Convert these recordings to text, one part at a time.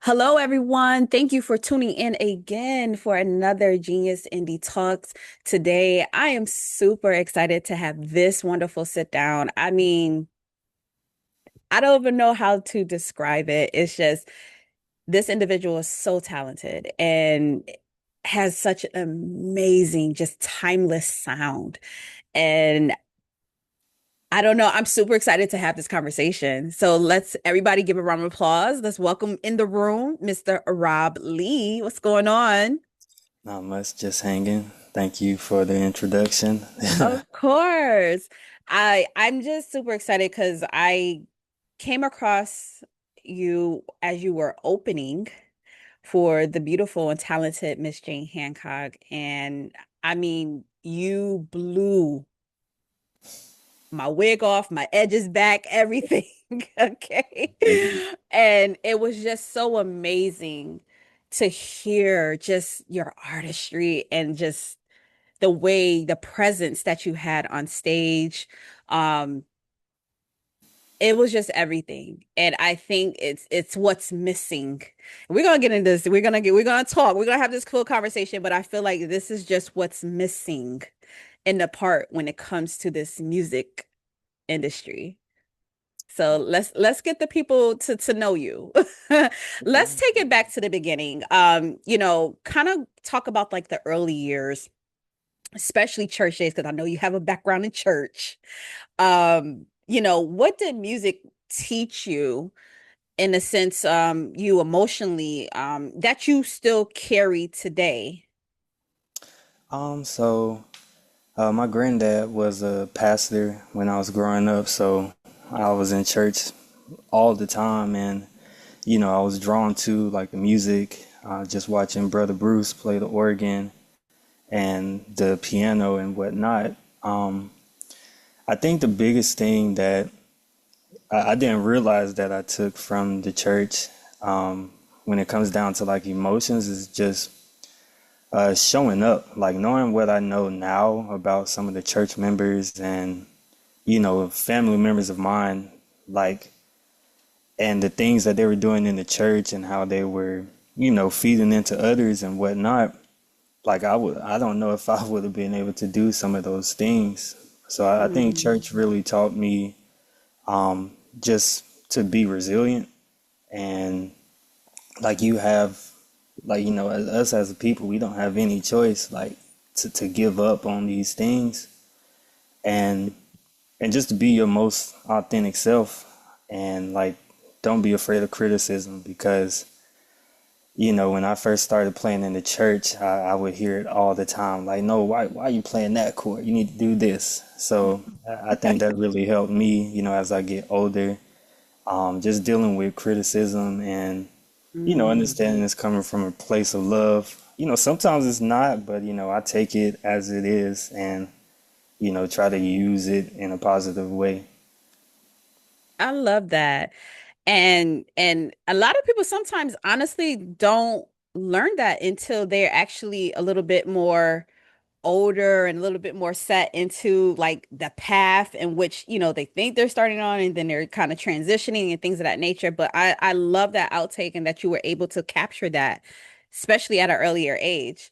Hello, everyone. Thank you for tuning in again for another Genius Indie Talks. Today, I am super excited to have this wonderful sit down. I don't even know how to describe it. It's just this individual is so talented and has such an amazing, just timeless sound. And I don't know. I'm super excited to have this conversation. So let's everybody give a round of applause. Let's welcome in the room Mr. Rob Lee. What's going on? Not much, just hanging. Thank you for the introduction. Of course. I'm just super excited because I came across you as you were opening for the beautiful and talented Miss Jane Hancock. And you blew my wig off, my edges back, everything. Okay. Thank you. And it was just so amazing to hear just your artistry and just the way, the presence that you had on stage. Um, it was just everything. And I think it's what's missing. We're gonna get into this. We're gonna talk. We're gonna have this cool conversation, but I feel like this is just what's missing in the part when it comes to this music industry. So let's get the people to know you. Let's take it back to the beginning. Kind of talk about like the early years, especially church days, because I know you have a background in church. What did music teach you in a sense, you emotionally, that you still carry today? My granddad was a pastor when I was growing up, so I was in church all the time, and I was drawn to like the music, just watching Brother Bruce play the organ and the piano and whatnot. Um, I think the biggest thing that I didn't realize that I took from the church, when it comes down to like emotions, is just showing up, like knowing what I know now about some of the church members and, family members of mine, like, and the things that they were doing in the church and how they were, feeding into others and whatnot. Like, I don't know if I would have been able to do some of those things. So I think Hmm. church really taught me, just to be resilient and like you have like as us as a people, we don't have any choice like to give up on these things and just to be your most authentic self and like don't be afraid of criticism because when I first started playing in the church, I would hear it all the time like, no, why are you playing that chord, you need to do this. So I think that really helped me, as I get older, just dealing with criticism and Hmm. understanding it's coming from a place of love. Sometimes it's not, but I take it as it is and, try to use it in a positive way. I love that. And a lot of people sometimes honestly don't learn that until they're actually a little bit more older and a little bit more set into like the path in which, they think they're starting on and then they're kind of transitioning and things of that nature. But I love that outtake and that you were able to capture that, especially at an earlier age.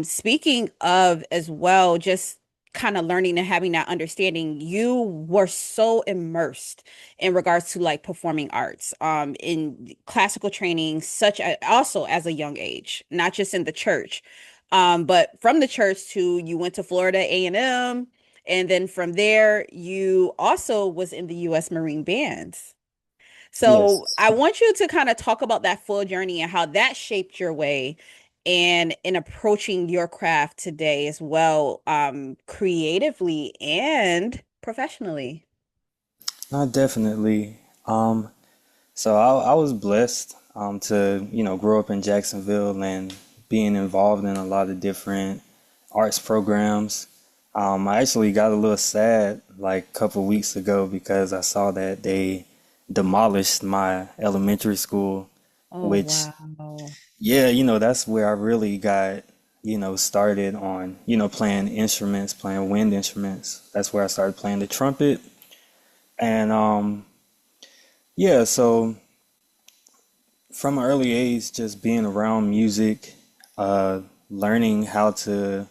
Speaking of as well, just kind of learning and having that understanding, you were so immersed in regards to like performing arts, in classical training, also as a young age, not just in the church. But from the church to you went to Florida A&M, and then from there you also was in the U.S. Marine Bands. So Yes. I want you to kind of talk about that full journey and how that shaped your way and in approaching your craft today as well, creatively and professionally. Definitely. So I was blessed to, grow up in Jacksonville and being involved in a lot of different arts programs. I actually got a little sad like a couple weeks ago because I saw that they demolished my elementary school, Oh, which, wow. yeah, that's where I really got, started on, playing instruments, playing wind instruments. That's where I started playing the trumpet. And yeah, so From an early age, just being around music, uh, learning how to,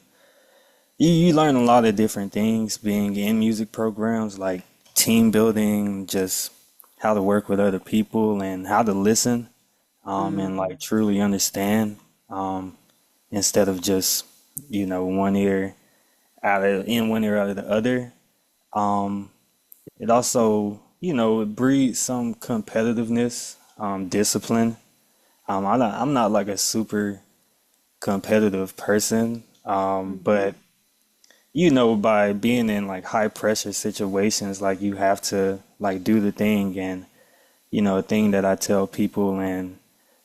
you learn a lot of different things being in music programs like team building, just how to work with other people and how to listen, and Mm, like truly understand, um, instead of just, one ear one ear out of the other. Um, it also, it breeds some competitiveness, discipline. I'm not like a super competitive person, mhm. but by being in like high pressure situations, like you have to like do the thing, and a thing that I tell people and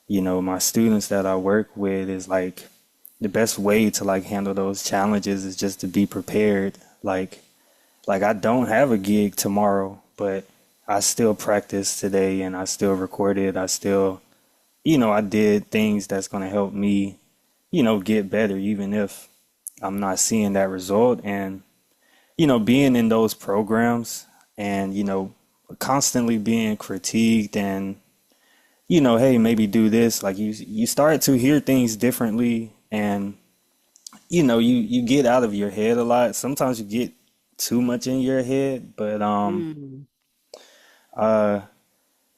my students that I work with is like the best way to like handle those challenges is just to be prepared. Like I don't have a gig tomorrow, but I still practice today and I still recorded. I still, I did things that's going to help me, get better, even if I'm not seeing that result. And, being in those programs and, constantly being critiqued and, hey, maybe do this, like you start to hear things differently and, you get out of your head a lot. Sometimes you get too much in your head, but, Mm. uh,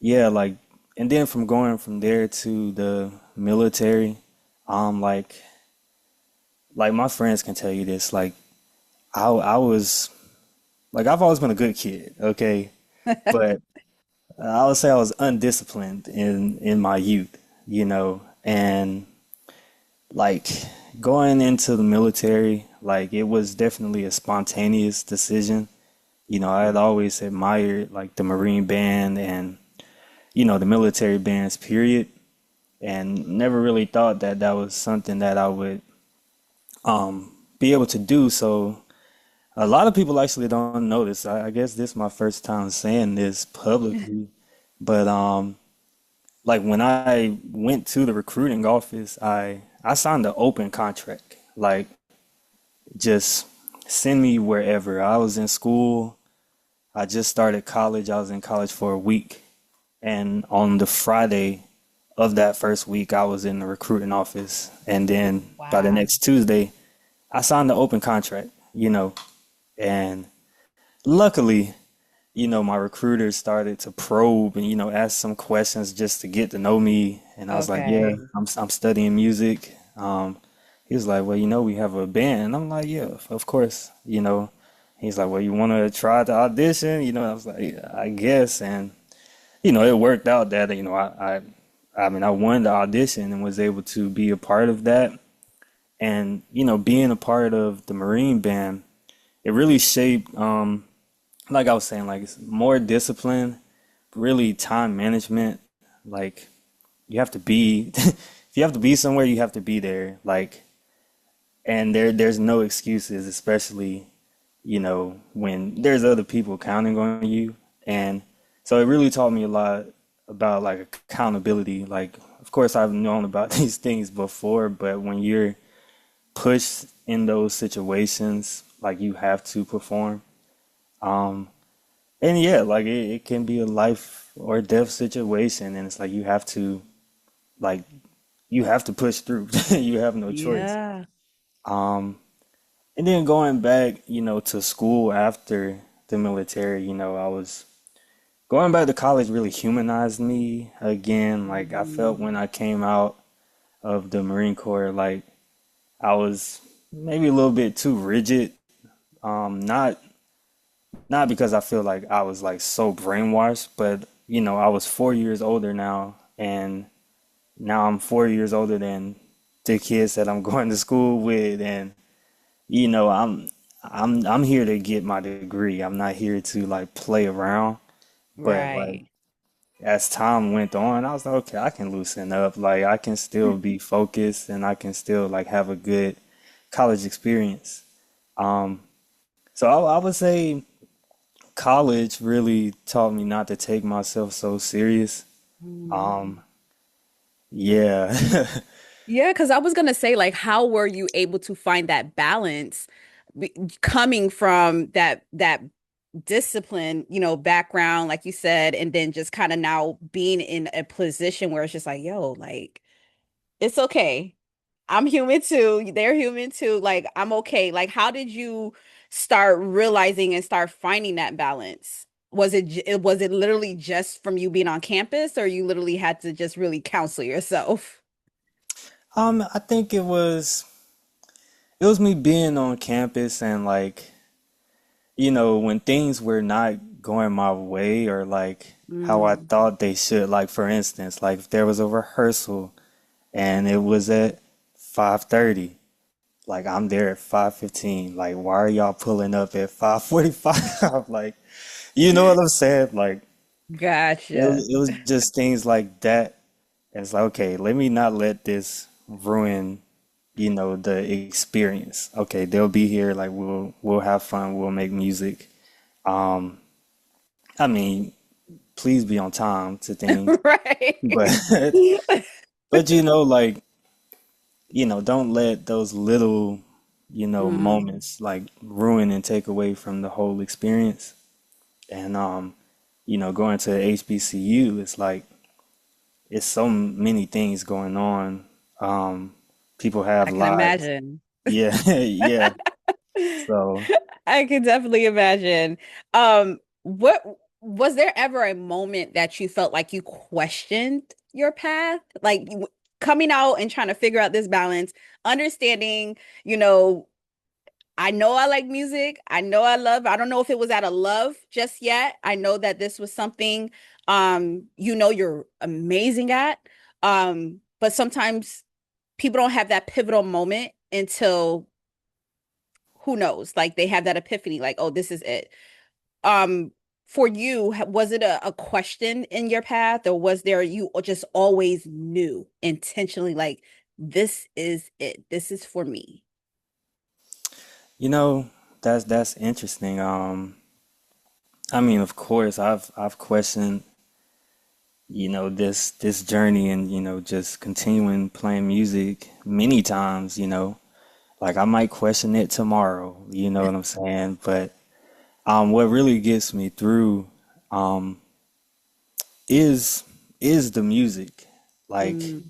yeah, like, and then from going from there to the military, um, like, like my friends can tell you this, like, I was, like, I've always been a good kid, okay, but I would say I was undisciplined in my youth, and like going into the military, like, it was definitely a spontaneous decision. I had always admired like the Marine Band and the military bands, period, and never really thought that that was something that I would be able to do. So a lot of people actually don't know this. I guess this is my first time saying this publicly, but like when I went to the recruiting office, I signed an open contract. Like just send me wherever. I was in school. I just started college. I was in college for a week. And on the Friday of that first week, I was in the recruiting office. And then by the Wow. next Tuesday, I signed the open contract, and luckily, my recruiter started to probe and, ask some questions just to get to know me. And I was like, yeah, Okay. I'm studying music. He was like, well, we have a band. And I'm like, yeah, of course, He's like, well, you want to try the audition? I was like, yeah, I guess. And, it worked out that, I mean, I won the audition and was able to be a part of that. And, being a part of the Marine Band, it really shaped, like I was saying, like it's more discipline, really time management. Like you have to be, if you have to be somewhere, you have to be there. Like, and there's no excuses, especially, when there's other people counting on you. And so it really taught me a lot about like accountability. Like, of course, I've known about these things before, but when you're pushed in those situations, like you have to perform. Um, And yeah, like it can be a life or death situation, and it's like like you have to push through. You have no choice. Yeah. Um, and then going back, to school after the military, I was going back to college really humanized me again. Like I felt Mhm. when I came out of the Marine Corps, like I was maybe a little bit too rigid. Not because I feel like I was like so brainwashed, but I was 4 years older now, and now I'm 4 years older than the kids that I'm going to school with, and you know, I'm I'm here to get my degree. I'm not here to like play around. But like Right. as time went on, I was like, okay, I can loosen up. Like I can still be focused, and I can still like have a good college experience. Um, so I would say college really taught me not to take myself so serious. Mm. Um, yeah. Yeah, because I was gonna say, like, how were you able to find that balance coming from that discipline, background, like you said, and then just kind of now being in a position where it's just like, yo, like, it's okay. I'm human too. They're human too. Like, I'm okay. Like, how did you start realizing and start finding that balance? Was it literally just from you being on campus, or you literally had to just really counsel yourself? I think it was me being on campus and like, when things were not going my way or like how I Mm, thought they should, like for instance, like if there was a rehearsal and it was at 5:30, like I'm there at 5:15, like why are y'all pulling up at 5:45? Like, you know what I'm saying? Like gotcha. it was just things like that. It's like, okay, let me not let this ruin, the experience. Okay, they'll be here, like we'll have fun, we'll make music. Um, I mean, please be on time to things, but Right. but like, don't let those little, Mm, moments like ruin and take away from the whole experience. And going to HBCU, it's like it's so many things going on. Um, People have I can lives. imagine. Yeah, yeah. So, I can definitely imagine. What was there ever a moment that you felt like you questioned your path? Like coming out and trying to figure out this balance, understanding, you know, I know I like music. I know I don't know if it was out of love just yet. I know that this was something you're amazing at. But sometimes people don't have that pivotal moment until who knows, like they have that epiphany, like, oh, this is it. um for you, was it a question in your path, or was there, you just always knew intentionally, like, this is it, this is for me? you know, that's interesting. I mean, of course, I've questioned, this journey and, just continuing playing music many times, like I might question it tomorrow, you know what I'm saying? But what really gets me through um is is the music. Like Mm.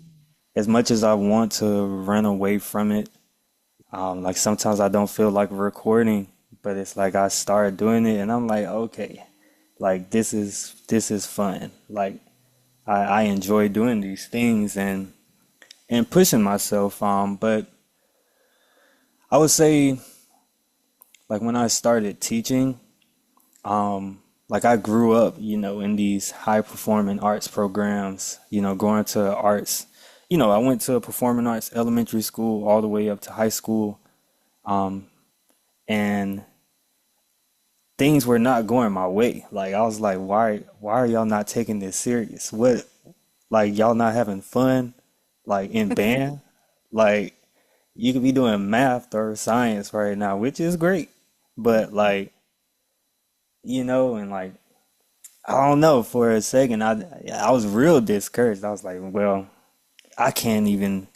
as much as I want to run away from it, like sometimes I don't feel like recording, but it's like I start doing it and I'm like, okay, like this is fun. Like I enjoy doing these things and pushing myself. But I would say like when I started teaching, like I grew up, in these high performing arts programs, going to arts. I went to a performing arts elementary school all the way up to high school. And things were not going my way. Like I was like, why are y'all not taking this serious? What, like y'all not having fun like in band? Like you could be doing math or science right now, which is great. But like, and like I don't know, for a second I was real discouraged. I was like, well, I can't even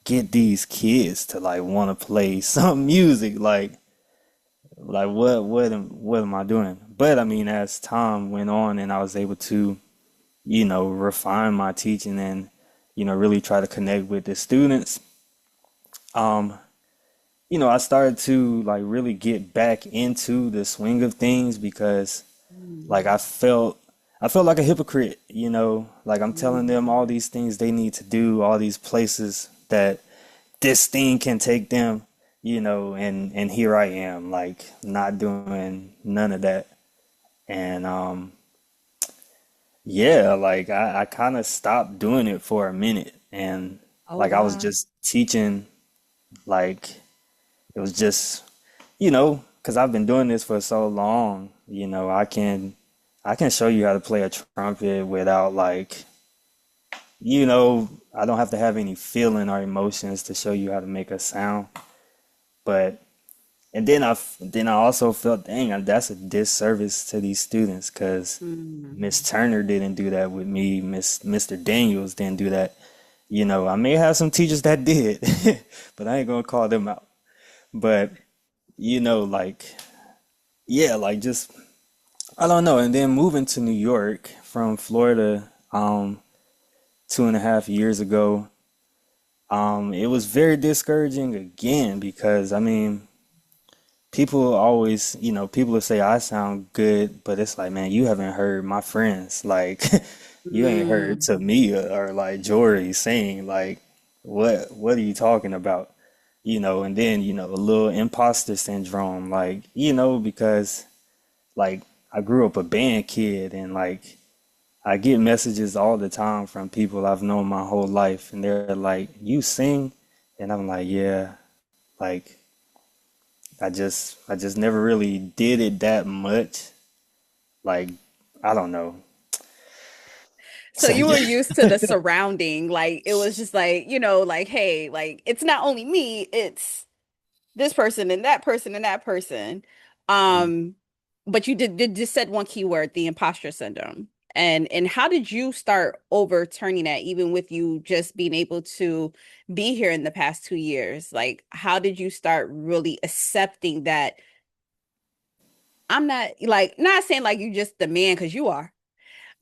get these kids to like want to play some music. Like what am I doing? But I mean, as time went on and I was able to, refine my teaching and, really try to connect with the students, um, I started to like really get back into the swing of things because like Mm. I felt like a hypocrite, like I'm telling them all Mm. these things they need to do, all these places that this thing can take them, and here I am like not doing none of that. And yeah, like I kind of stopped doing it for a minute and Oh, like I was wow. just teaching, like it was just, because I've been doing this for so long, I can show you how to play a trumpet without like, I don't have to have any feeling or emotions to show you how to make a sound. But and then I also felt, dang, that's a disservice to these students because Mm. Miss Turner didn't do that with me. Mr. Daniels didn't do that. I may have some teachers that did, but I ain't gonna call them out. But like, yeah, like just I don't know. And then moving to New York from Florida, 2.5 years ago, it was very discouraging again because I mean, people always, people will say I sound good, but it's like, man, you haven't heard my friends. Like, you ain't heard Mm. Tamia or like Jory sing. Like, what are you talking about? And then, a little imposter syndrome, like, because like I grew up a band kid and like I get messages all the time from people I've known my whole life and they're like, "You sing?" And I'm like, "Yeah." Like I just never really did it that much. Like I don't know. So So you were yeah. used to the surrounding, like it was just like, like, hey, like it's not only me, it's this person and that person and that person. Um, but you did just said one key word, the imposter syndrome. And how did you start overturning that, even with you just being able to be here in the past 2 years? Like, how did you start really accepting that I'm not like not saying like you just the man because you are,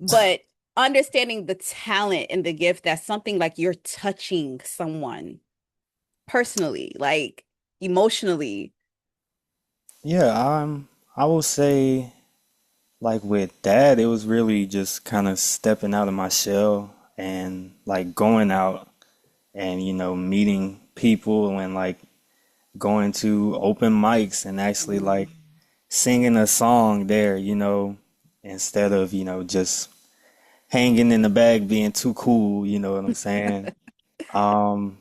but understanding the talent and the gift that's something like you're touching someone personally, like emotionally. Yeah, I will say like with that, it was really just kind of stepping out of my shell and like going out and meeting people and like going to open mics and actually like Mm. singing a song there, instead of, just hanging in the bag being too cool, you know what I'm saying? Um,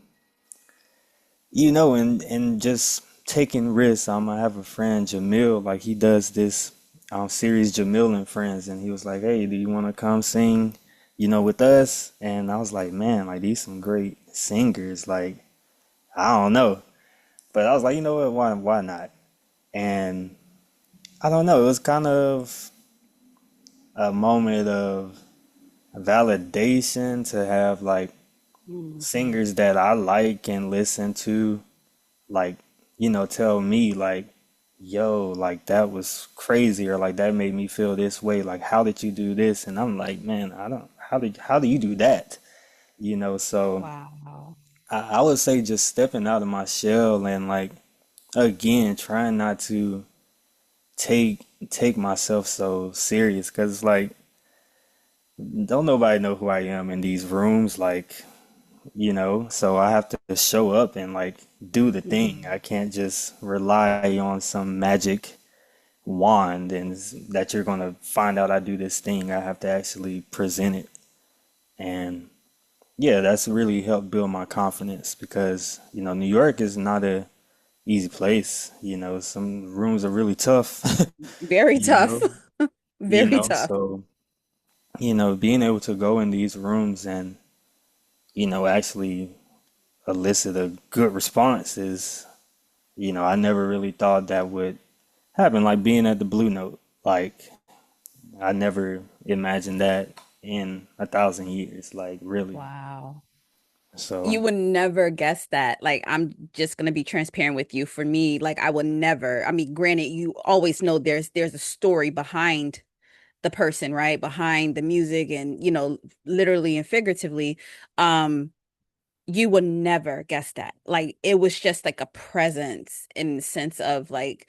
and just taking risks. I have a friend, Jamil, like he does this series Jamil and Friends, and he was like, "Hey, do you want to come sing, with us?" And I was like, "Man, like these some great singers. Like I don't know," but I was like, "You know what? Why not?" And I don't know. It was kind of a moment of validation to have like Mm. singers that I like and listen to like tell me like, yo, like that was crazy, or like that made me feel this way, like how did you do this? And I'm like, man, I don't how do you do that? So Wow. I would say just stepping out of my shell and like again trying not to take myself so serious because it's like don't nobody know who I am in these rooms, like so I have to show up and like do the thing. Mhm. I can't just rely on some magic wand and that you're gonna find out I do this thing. I have to actually present it. And yeah, that's really helped build my confidence because, New York is not a easy place. Some rooms are really tough, Very you tough. know, Very tough. so, being able to go in these rooms and, actually elicit a good response is, I never really thought that would happen. Like being at the Blue Note, like I never imagined that in 1,000 years, like really. Wow. So, You would never guess that. Like, I'm just gonna be transparent with you. For me, like I would never, I mean, granted, you always know there's a story behind the person, right? Behind the music and, literally and figuratively. Um, you would never guess that. Like it was just like a presence in the sense of like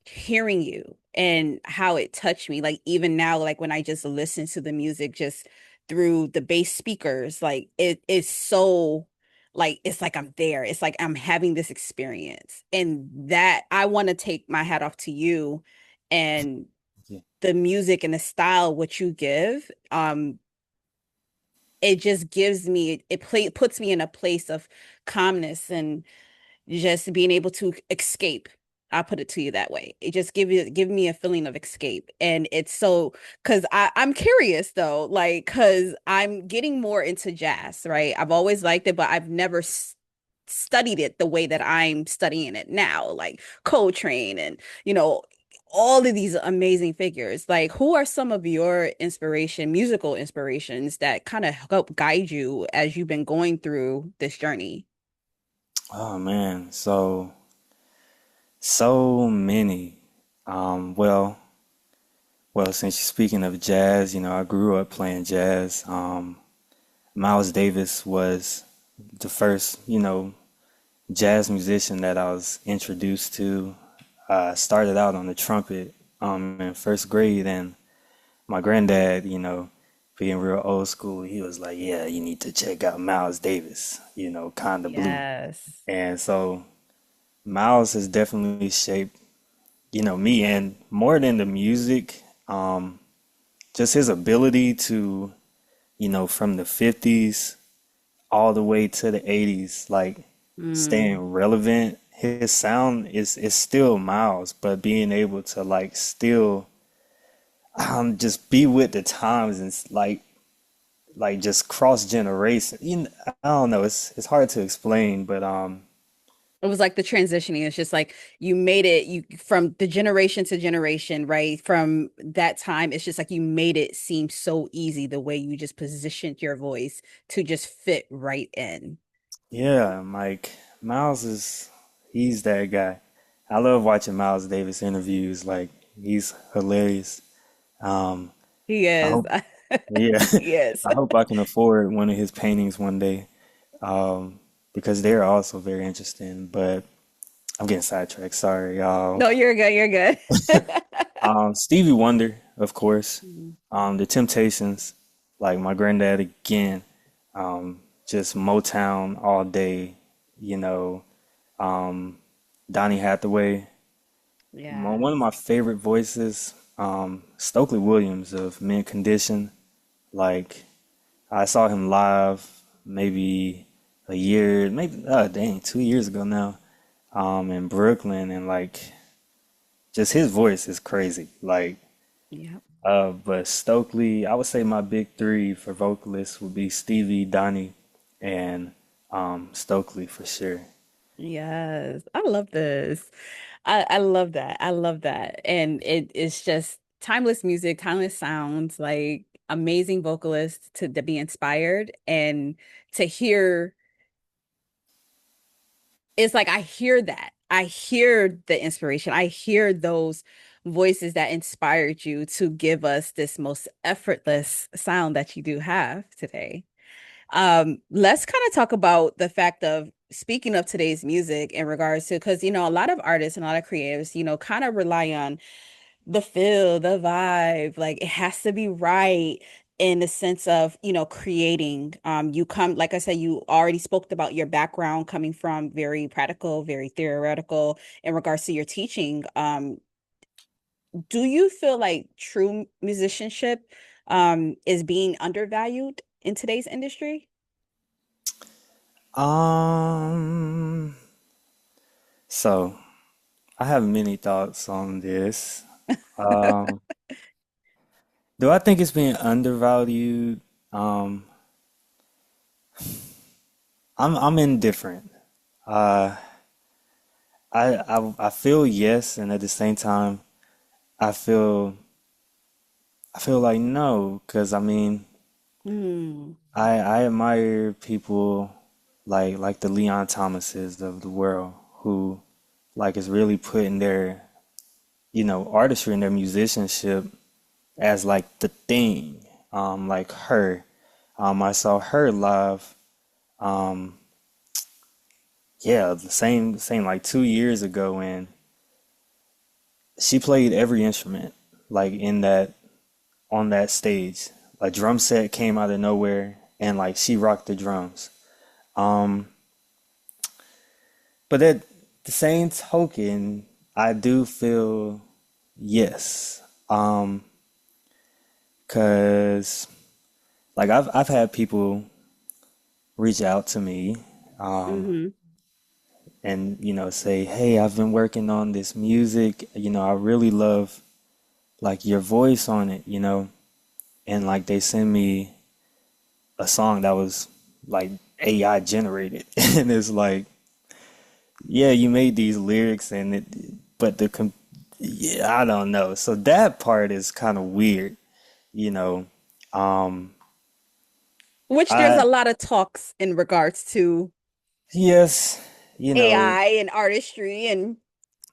hearing you and how it touched me. Like even now, like when I just listen to the music just through the bass speakers, like it is so like it's like I'm there. It's like I'm having this experience. And that I want to take my hat off to you and yeah, the music and the style what you give. It just gives me puts me in a place of calmness and just being able to escape. I'll put it to you that way. It just give me a feeling of escape. And it's so because I'm curious though, like because I'm getting more into jazz, right? I've always liked it, but I've never studied it the way that I'm studying it now, like Coltrane and all of these amazing figures. Like, who are some of your musical inspirations that kind of help guide you as you've been going through this journey? oh man, so many. Well, Well, since you're speaking of jazz, I grew up playing jazz. Miles Davis was the first, jazz musician that I was introduced to. I started out on the trumpet in first grade, and my granddad, being real old school, he was like, "Yeah, you need to check out Miles Davis, kind of blue." Yes. And so Miles has definitely shaped, me, and more than the music, just his ability to, from the 50s all the way to the 80s, like staying Mm. relevant. His sound is still Miles, but being able to like still just be with the times and like just cross generation. I don't know. It's hard to explain, but It was like the transitioning. It's just like you made it you from the generation to generation, right? From that time, it's just like you made it seem so easy the way you just positioned your voice to just fit right in. yeah, like Miles is he's that guy. I love watching Miles Davis interviews. Like he's hilarious. Um, He I is. hope, yeah, He is. I hope I can afford one of his paintings one day. Because they're also very interesting. But I'm getting sidetracked. Sorry, y'all. No, you're good. You're good. Stevie Wonder, of course. Mhm. The Temptations, like my granddad again. Just Motown all day. You know, um, Donny Hathaway. One of Yes. my favorite voices, Stokely Williams of Mint Condition. Like I saw him live maybe a year, maybe 2 years ago now, in Brooklyn, and like just his voice is crazy. Like, Yep. but Stokely, I would say my big three for vocalists would be Stevie, Donnie, and Stokely for sure. Yes. I love this. I love that. I love that. And it's just timeless music, timeless sounds, like amazing vocalists to be inspired and to hear it's like I hear that. I hear the inspiration. I hear those voices that inspired you to give us this most effortless sound that you do have today. Let's kind of talk about the fact of speaking of today's music in regards to because a lot of artists and a lot of creatives, kind of rely on the feel, the vibe, like it has to be right in the sense of, creating. You come, like I said, you already spoke about your background coming from very practical, very theoretical in regards to your teaching. Do you feel like true musicianship is being undervalued in today's industry? Um, so I have many thoughts on this. Um, do I think it's being undervalued? Um, I'm indifferent. Uh, I feel yes, and at the same time, I feel I feel like no, because I mean, Hmm. I admire people like the Leon Thomases of the world who like is really putting their artistry and their musicianship as like the thing. Like her, I saw her live. Um, yeah, the same like 2 years ago, and she played every instrument like in that on that stage. A drum set came out of nowhere and like she rocked the drums. Um, but at the same token, I do feel yes. 'Cause like I've had people reach out to me Hmm. and say, "Hey, I've been working on this music. I really love like your voice on it, and like they send me a song that was like AI generated, and it's like, yeah, you made these lyrics, and but yeah, I don't know. So that part is kind of weird, you know. Um, Which there's I a lot of talks in regards to yes, AI and artistry and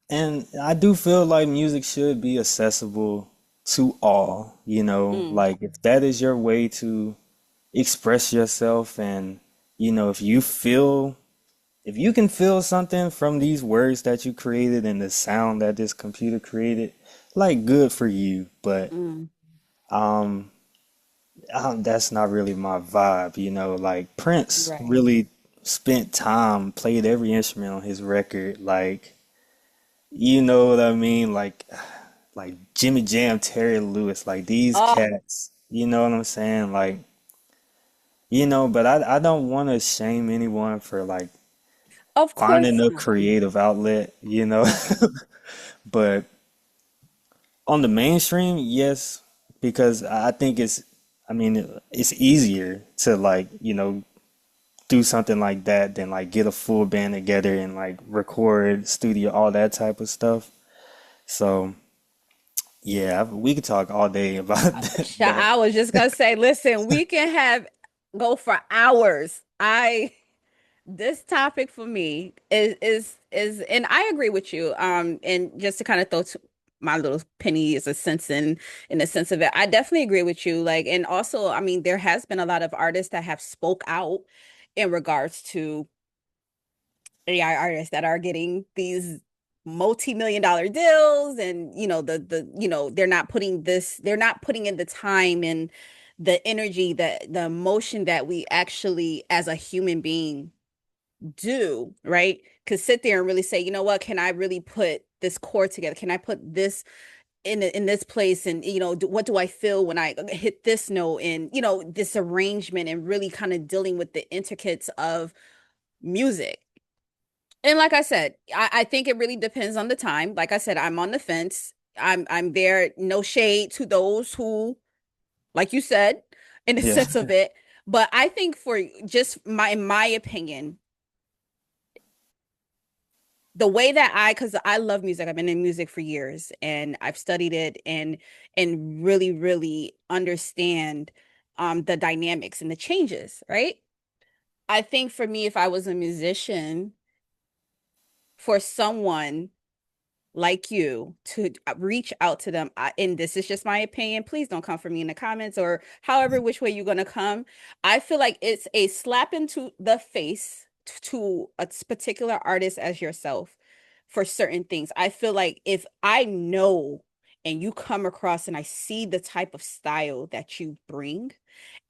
and I do feel like music should be accessible, to all, Mm, like if that is your way to express yourself and if you can feel something from these words that you created and the sound that this computer created, like good for you. But mm, um, that's not really my vibe, like Prince right. really spent time, played every instrument on his record, like you know what I mean? Like Jimmy Jam, Terry Lewis, like these Oh, cats, you know what I'm saying? Like, but I don't want to shame anyone for like of course finding a not. creative outlet, But on the mainstream, yes, because I think I mean, it's easier to like, do something like that than like get a full band together and like record, studio, all that type of stuff. So, yeah, we could talk all day about that. I was just gonna say, listen, we can have go for hours. I This topic for me is and I agree with you. And just to kind of my little penny is a sense in the sense of it, I definitely agree with you. Like, and also, I mean, there has been a lot of artists that have spoke out in regards to AI artists that are getting these multi-million dollar deals, and they're not putting in the time and the energy, the emotion that we actually as a human being do, right? Could sit there and really say, you know what, can I really put this chord together? Can I put this in this place? And what do I feel when I hit this note? And this arrangement, and really kind of dealing with the intricacies of music. And like I said, I think it really depends on the time. Like I said, I'm on the fence. I'm there, no shade to those who, like you said, in the Yeah. sense of it. But I think for just in my opinion, the way that because I love music, I've been in music for years, and I've studied it, and really, really understand the dynamics and the changes, right? I think for me, if I was a musician, for someone like you to reach out to them, and this is just my opinion, please don't come for me in the comments or however which way you're going to come. I feel like it's a slap into the face to a particular artist as yourself for certain things. I feel like if I know and you come across and I see the type of style that you bring,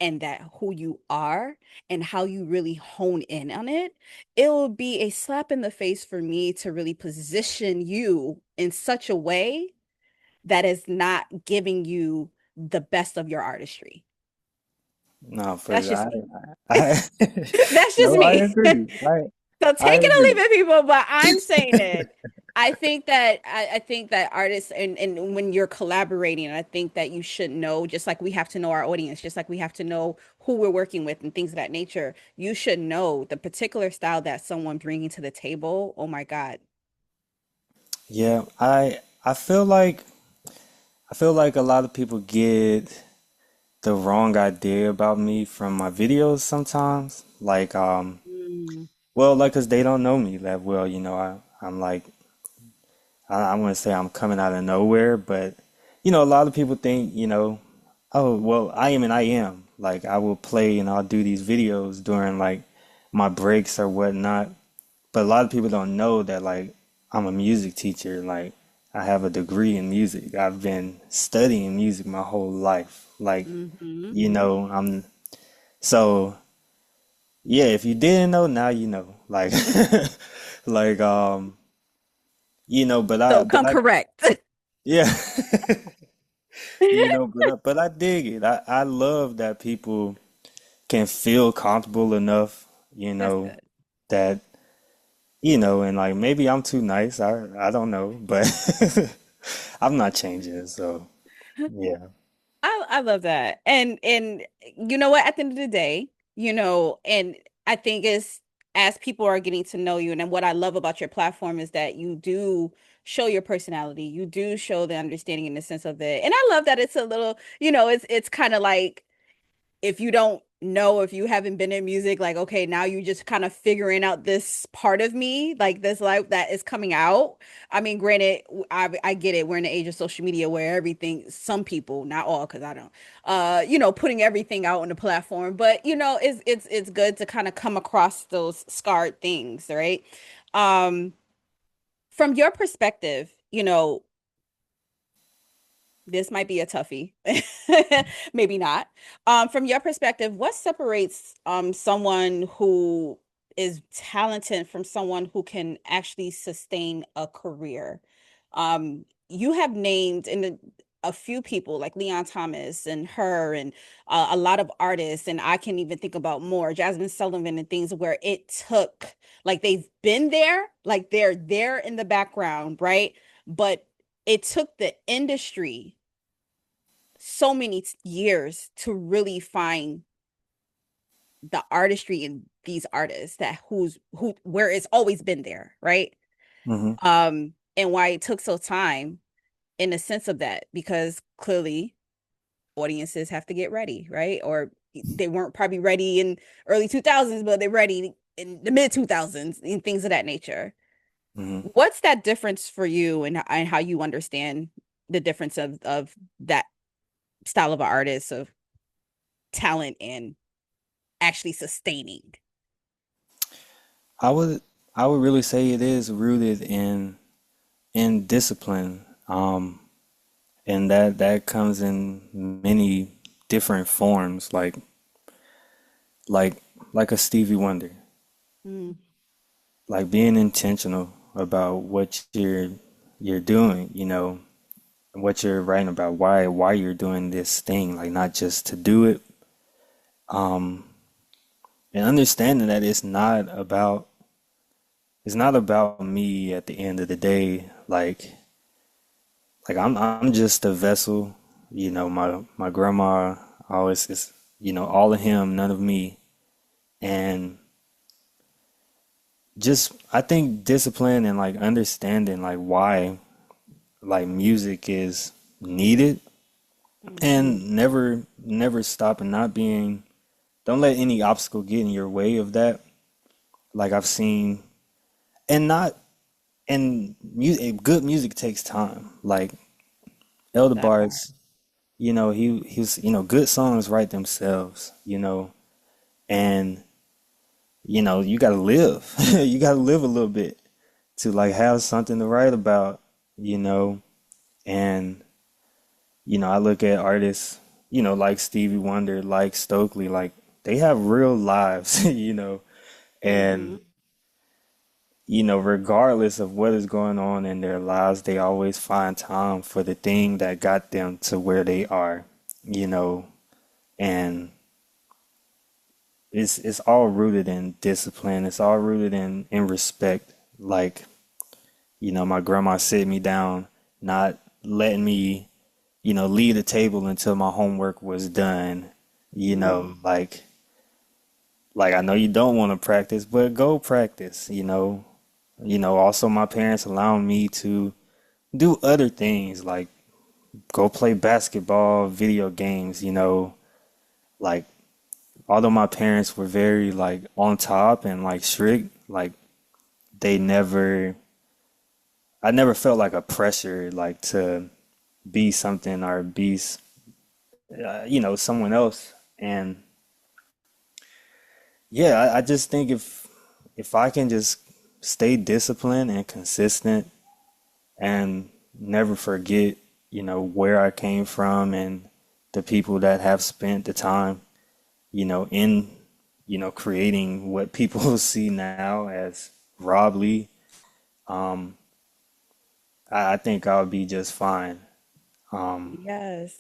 and that who you are and how you really hone in on it, it will be a slap in the face for me to really position you in such a way that is not giving you the best of your artistry. No, for That's sure. just me. That's just No, I me. agree. So I take it or agree. leave it, people. But I'm saying it. I think that artists, and when you're collaborating, I think that you should know, just like we have to know our audience, just like we have to know who we're working with and things of that nature. You should know the particular style that someone bringing to the table. Oh my God. Yeah, I feel like a lot of people get the wrong idea about me from my videos sometimes. Like Mm, well, like 'cause they don't know me that well, I'm like I want to say I'm coming out of nowhere, but a lot of people think, oh, well, I am and I am. Like I will play and I'll do these videos during like my breaks or whatnot. But a lot of people don't know that like I'm a music teacher. Like I have a degree in music. I've been studying music my whole life. Like, hmm I'm so yeah, if you didn't know, now you know. Like like but So come I correct. yeah. But I dig it. I love that people can feel comfortable enough, That's good. that and like maybe I'm too nice. I don't know, but I'm not changing. So yeah, I love that. And you know what, at the end of the day, and I think is as people are getting to know you, and then what I love about your platform is that you do show your personality. You do show the understanding in the sense of it. And I love that it's a little, it's kind of like if you don't know if you haven't been in music, like, okay, now you just kind of figuring out this part of me, like this life that is coming out. I mean, granted, I get it. We're in the age of social media where everything, some people, not all, because I don't, putting everything out on the platform, but it's good to kind of come across those scarred things, right? Um, from your perspective, this might be a toughie. Maybe not. From your perspective, what separates someone who is talented from someone who can actually sustain a career? You have named a few people like Leon Thomas and her and a lot of artists, and I can even think about more, Jasmine Sullivan and things where it took, like they've been there, like they're there in the background, right? But it took the industry so many years to really find the artistry in these artists that who where it's always been there, right? Hmm. And why it took so time in the sense of that, because clearly audiences have to get ready, right? Or they weren't probably ready in early 2000s, but they're ready in the mid 2000s and things of that nature. Hmm. What's that difference for you, and how you understand the difference of that style of an artist, of talent and actually sustaining? I would I would really say it is rooted in discipline. And that comes in many different forms, like like a Stevie Wonder, Mm, like being intentional about what you're doing, what you're writing about, why you're doing this thing, like not just to do it. Um, and understanding that it's not about me at the end of the day. Like I'm just a vessel. My grandma always is, all of him, none of me. And just I think discipline and like understanding like why like music is needed, mhm. and never stop and not being don't let any obstacle get in your way of that. Like I've seen, and not and music, good music takes time. Like Elder That part. Bards, he's good songs write themselves, and you gotta live. You gotta live a little bit to like have something to write about, you know. And I look at artists, like Stevie Wonder, like Stokely, like they have real lives, and Hmm. regardless of what is going on in their lives, they always find time for the thing that got them to where they are, you know, and it's all rooted in discipline. It's all rooted in respect. Like, my grandma sit me down, not letting me, leave the table until my homework was done. You know, Mm. like I know you don't want to practice, but go practice, Also my parents allowing me to do other things like go play basketball, video games, like although my parents were very like on top and like strict, like they never I never felt like a pressure like to be something or be someone else. And yeah, I just think if I can just stay disciplined and consistent and never forget, where I came from and the people that have spent the time, in, creating what people see now as Rob Lee, um, I think I'll be just fine. Um, Yes.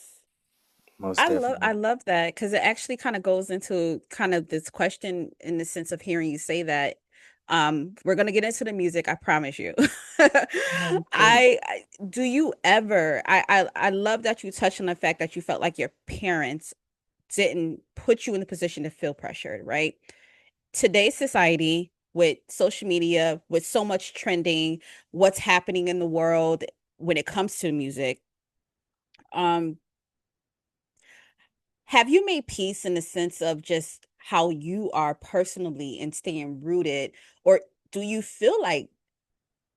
Most I definitely. love that because it actually kind of goes into kind of this question in the sense of hearing you say that. We're gonna get into the music, I promise you. Okay. Do you ever, I love that you touched on the fact that you felt like your parents didn't put you in the position to feel pressured, right? Today's society with social media, with so much trending, what's happening in the world when it comes to music, um, have you made peace in the sense of just how you are personally and staying rooted, or do you feel like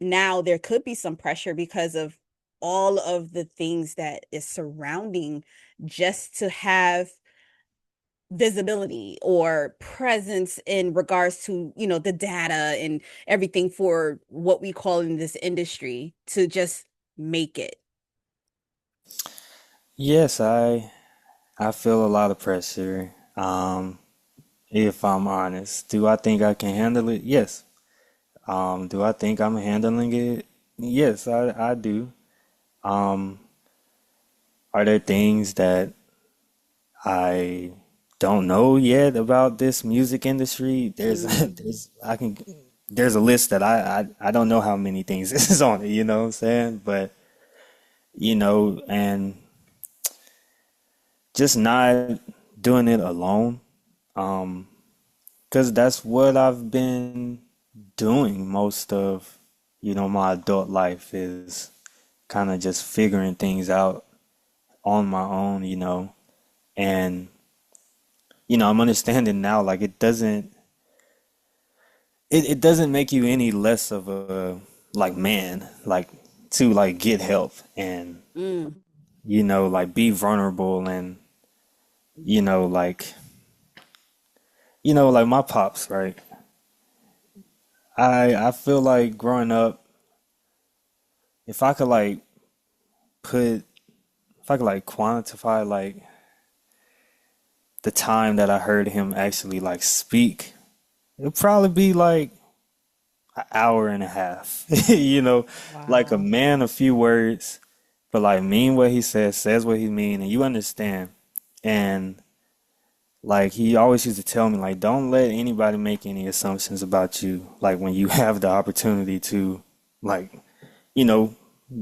now there could be some pressure because of all of the things that is surrounding just to have visibility or presence in regards to, the data and everything for what we call in this industry to just make it? Yes, I feel a lot of pressure. If I'm honest, do I think I can handle it? Yes. Do I think I'm handling it? Yes, I do. Um, are there things that I don't know yet about this music industry? Mm, There's a list that I don't know how many things is on it, you know what I'm saying? But and just not doing it alone. Um, because that's what I've been doing most of, my adult life is kind of just figuring things out on my own, and I'm understanding now like it doesn't make you any less of a like man, like to like get help and mm, like be vulnerable and you know like like my pops, right? I feel like growing up, if I could like put if I could like quantify like the time that I heard him actually like speak, it'd probably be like an hour and a half. Like a wow. man, a few words, but like mean what he says what he mean, and you understand. And like he always used to tell me, like, don't let anybody make any assumptions about you. Like when you have the opportunity to, like, you know,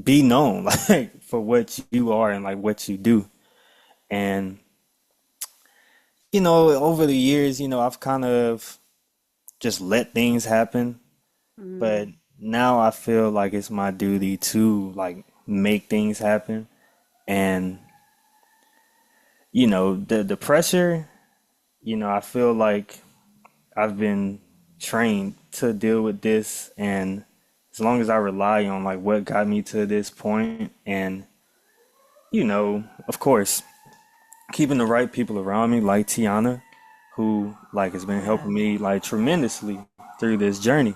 be known, like for what you are and like what you do. And over the years, I've kind of just let things happen. Mm, But now I feel like it's my duty to like make things happen. And the pressure, I feel like I've been trained to deal with this, and as long as I rely on like what got me to this point and of course, keeping the right people around me like Tiana, who like has been yeah. helping me like tremendously through this journey.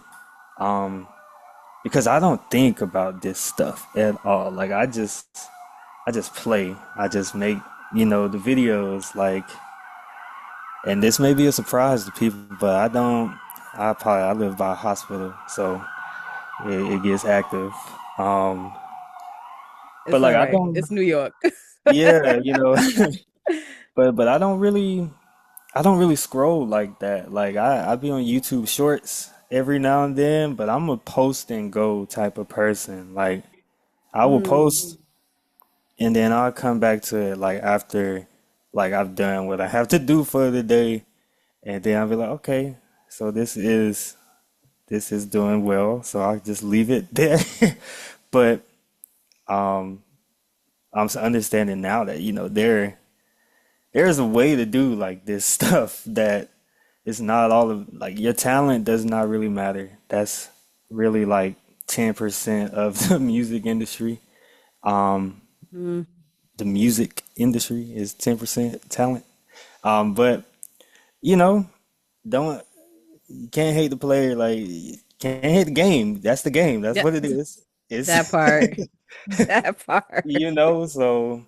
Because I don't think about this stuff at all. Like I just play. I just make, the videos like, and this may be a surprise to people, but I live by a hospital, so it gets active. Um, but It's like all I right. don't, It's New York. yeah, but I don't really scroll like that. Like I be on YouTube Shorts every now and then, but I'm a post and go type of person. Like I will Mm, post and then I'll come back to it like after like I've done what I have to do for the day, and then I'll be like, okay, so this is doing well, so I'll just leave it there. But um understanding now that there's a way to do like this stuff that it's not all of like your talent does not really matter. That's really like 10% of the music industry. Um, mm. the music industry is 10% talent. But you know, don't you can't hate the player. Like you can't hate the game. That's the game. That's Yeah, what it is. It's that part. That part. so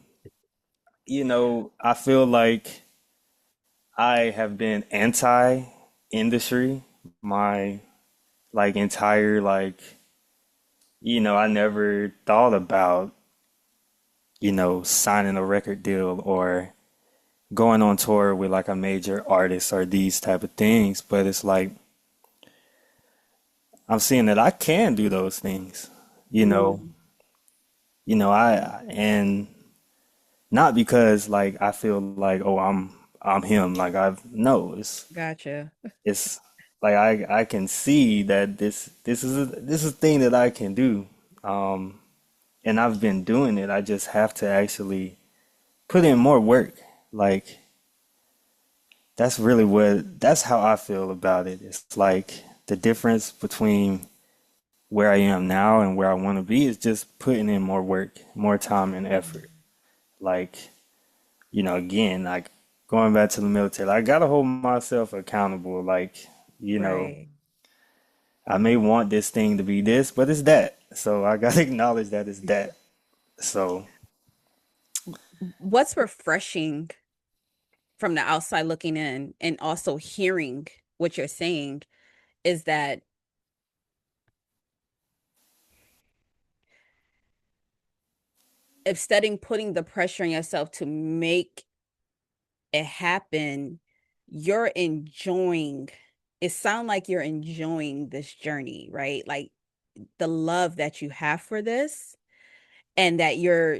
I feel like I have been anti-industry my like entire like I never thought about signing a record deal or going on tour with like a major artist or these type of things, but it's like I'm seeing that I can do those things, you know. Mm, I and not because like I feel like oh I'm him like I've no gotcha. it's like I can see that this is a thing that I can do. Um and I've been doing it. I just have to actually put in more work. Like that's how I feel about it. It's like the difference between where I am now and where I want to be is just putting in more work, more time and effort. Like, again, like going back to the military, I gotta hold myself accountable. Like, you know, Right. I may want this thing to be this, but it's that. So I gotta acknowledge that it's that. So, What's refreshing from the outside looking in and also hearing what you're saying is that instead of putting the pressure on yourself to make it happen, you're enjoying it sounds like you're enjoying this journey, right? Like the love that you have for this and that you're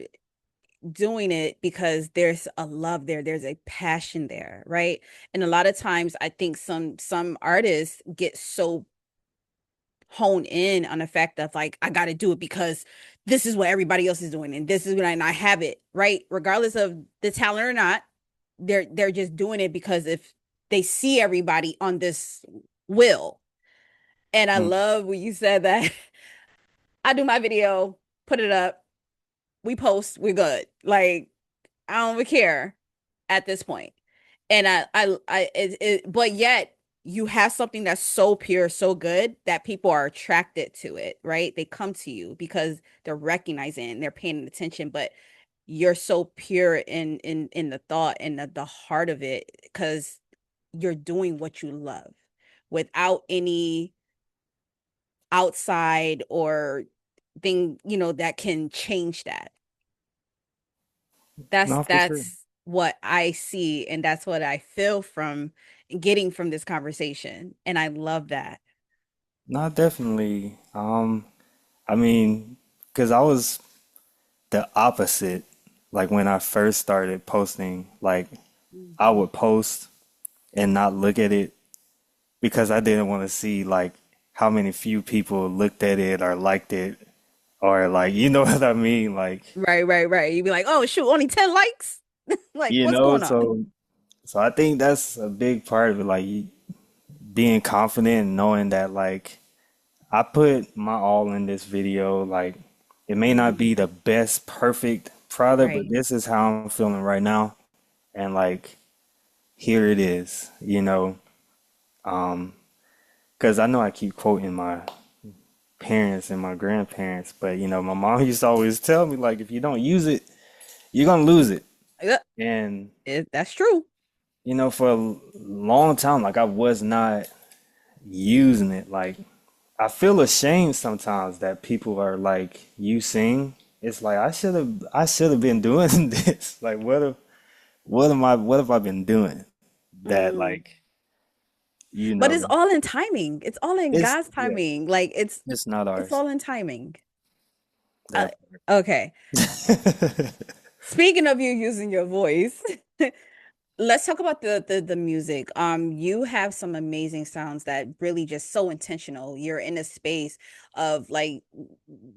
doing it because there's a love there, there's a passion there, right? And a lot of times I think some artists get so hone in on the fact that like I got to do it because this is what everybody else is doing and this is what and I have it, right? Regardless of the talent or not, they're just doing it because if they see everybody on this wheel. And I mm, love when you said that I do my video, put it up, we post, we're good. Like I don't even care at this point. And but yet you have something that's so pure, so good that people are attracted to it, right? They come to you because they're recognizing it and they're paying attention, but you're so pure in the thought and the heart of it because you're doing what you love without any outside or thing, that can change that. That's no, for sure. that's what I see and that's what I feel from getting from this conversation. And I love that. No, definitely. I mean, because I was the opposite. Like when I first started posting, like I Mhm. would post and not look at it because I didn't want to see like how many few people looked at it or liked it or like you know what I mean? Like, Right, right, right. You'd be like, oh shoot, only 10 likes? Like, what's going on? so I think that's a big part of it, like being confident and knowing that like I put my all in this video. Like it may not Mhm. be the best perfect product, but Right. this is how I'm feeling right now. And like here it is, Um, because I know I keep quoting my parents and my grandparents, but my mom used to always tell me like if you don't use it, you're gonna lose it. Yeah, And that's true. for a long time, like I was not using it. Like I feel ashamed sometimes that people are like, you sing. It's like I should have been doing this. Like what have I been doing that Mm. like, But it's all in timing. It's all in it's God's yeah, timing. Like it's not it's ours. all in timing. Uh, That okay. part. Speaking of you using your voice, let's talk about the music. You have some amazing sounds that really just so intentional. You're in a space of like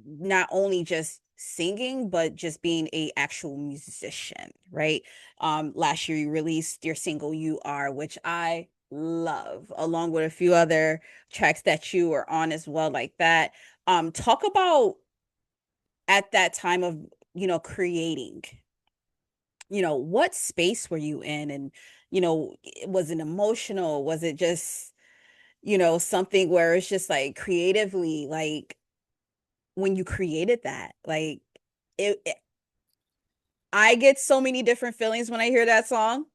not only just singing, but just being a actual musician, right? Last year you released your single "You Are," which I love, along with a few other tracks that you are on as well, like that. Talk about at that time of creating, what space were you in? And, was it emotional? Was it just, something where it's just like creatively, like when you created that, like I get so many different feelings when I hear that song,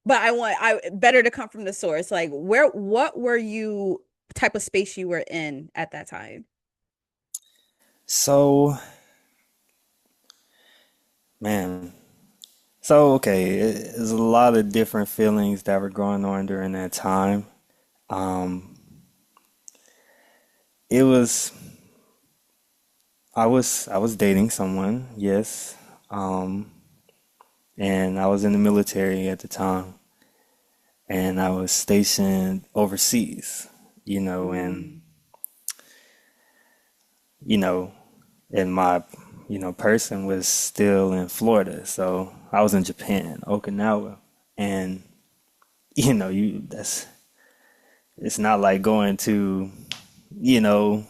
but I better to come from the source. Like what were you, type of space you were in at that time? So, man. So, okay, there's a lot of different feelings that were going on during that time. Um, it was I was dating someone, yes. Um, and I was in the military at the time, and I was stationed overseas, and Mm. you know, and my person was still in Florida, so I was in Japan, Okinawa, and you that's it's not like going to, you know,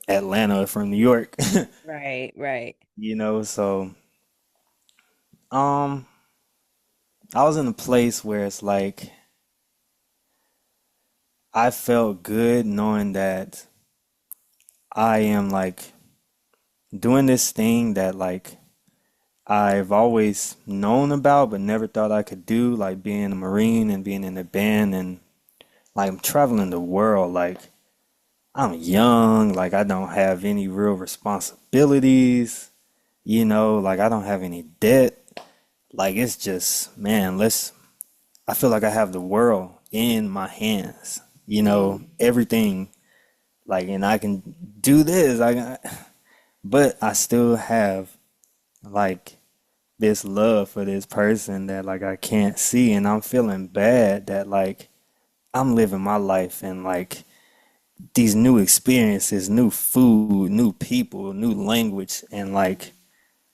Atlanta from New York. Right, right. So um I was in a place where it's like I felt good knowing that I am like doing this thing that like I've always known about but never thought I could do, like being a Marine and being in a band and like I'm traveling the world. Like I'm young, like I don't have any real responsibilities, like I don't have any debt. Like it's just, man, I feel like I have the world in my hands, Mm. everything, like, and I can do this, but I still have like this love for this person that like I can't see, and I'm feeling bad that like I'm living my life and like these new experiences, new food, new people, new language, and like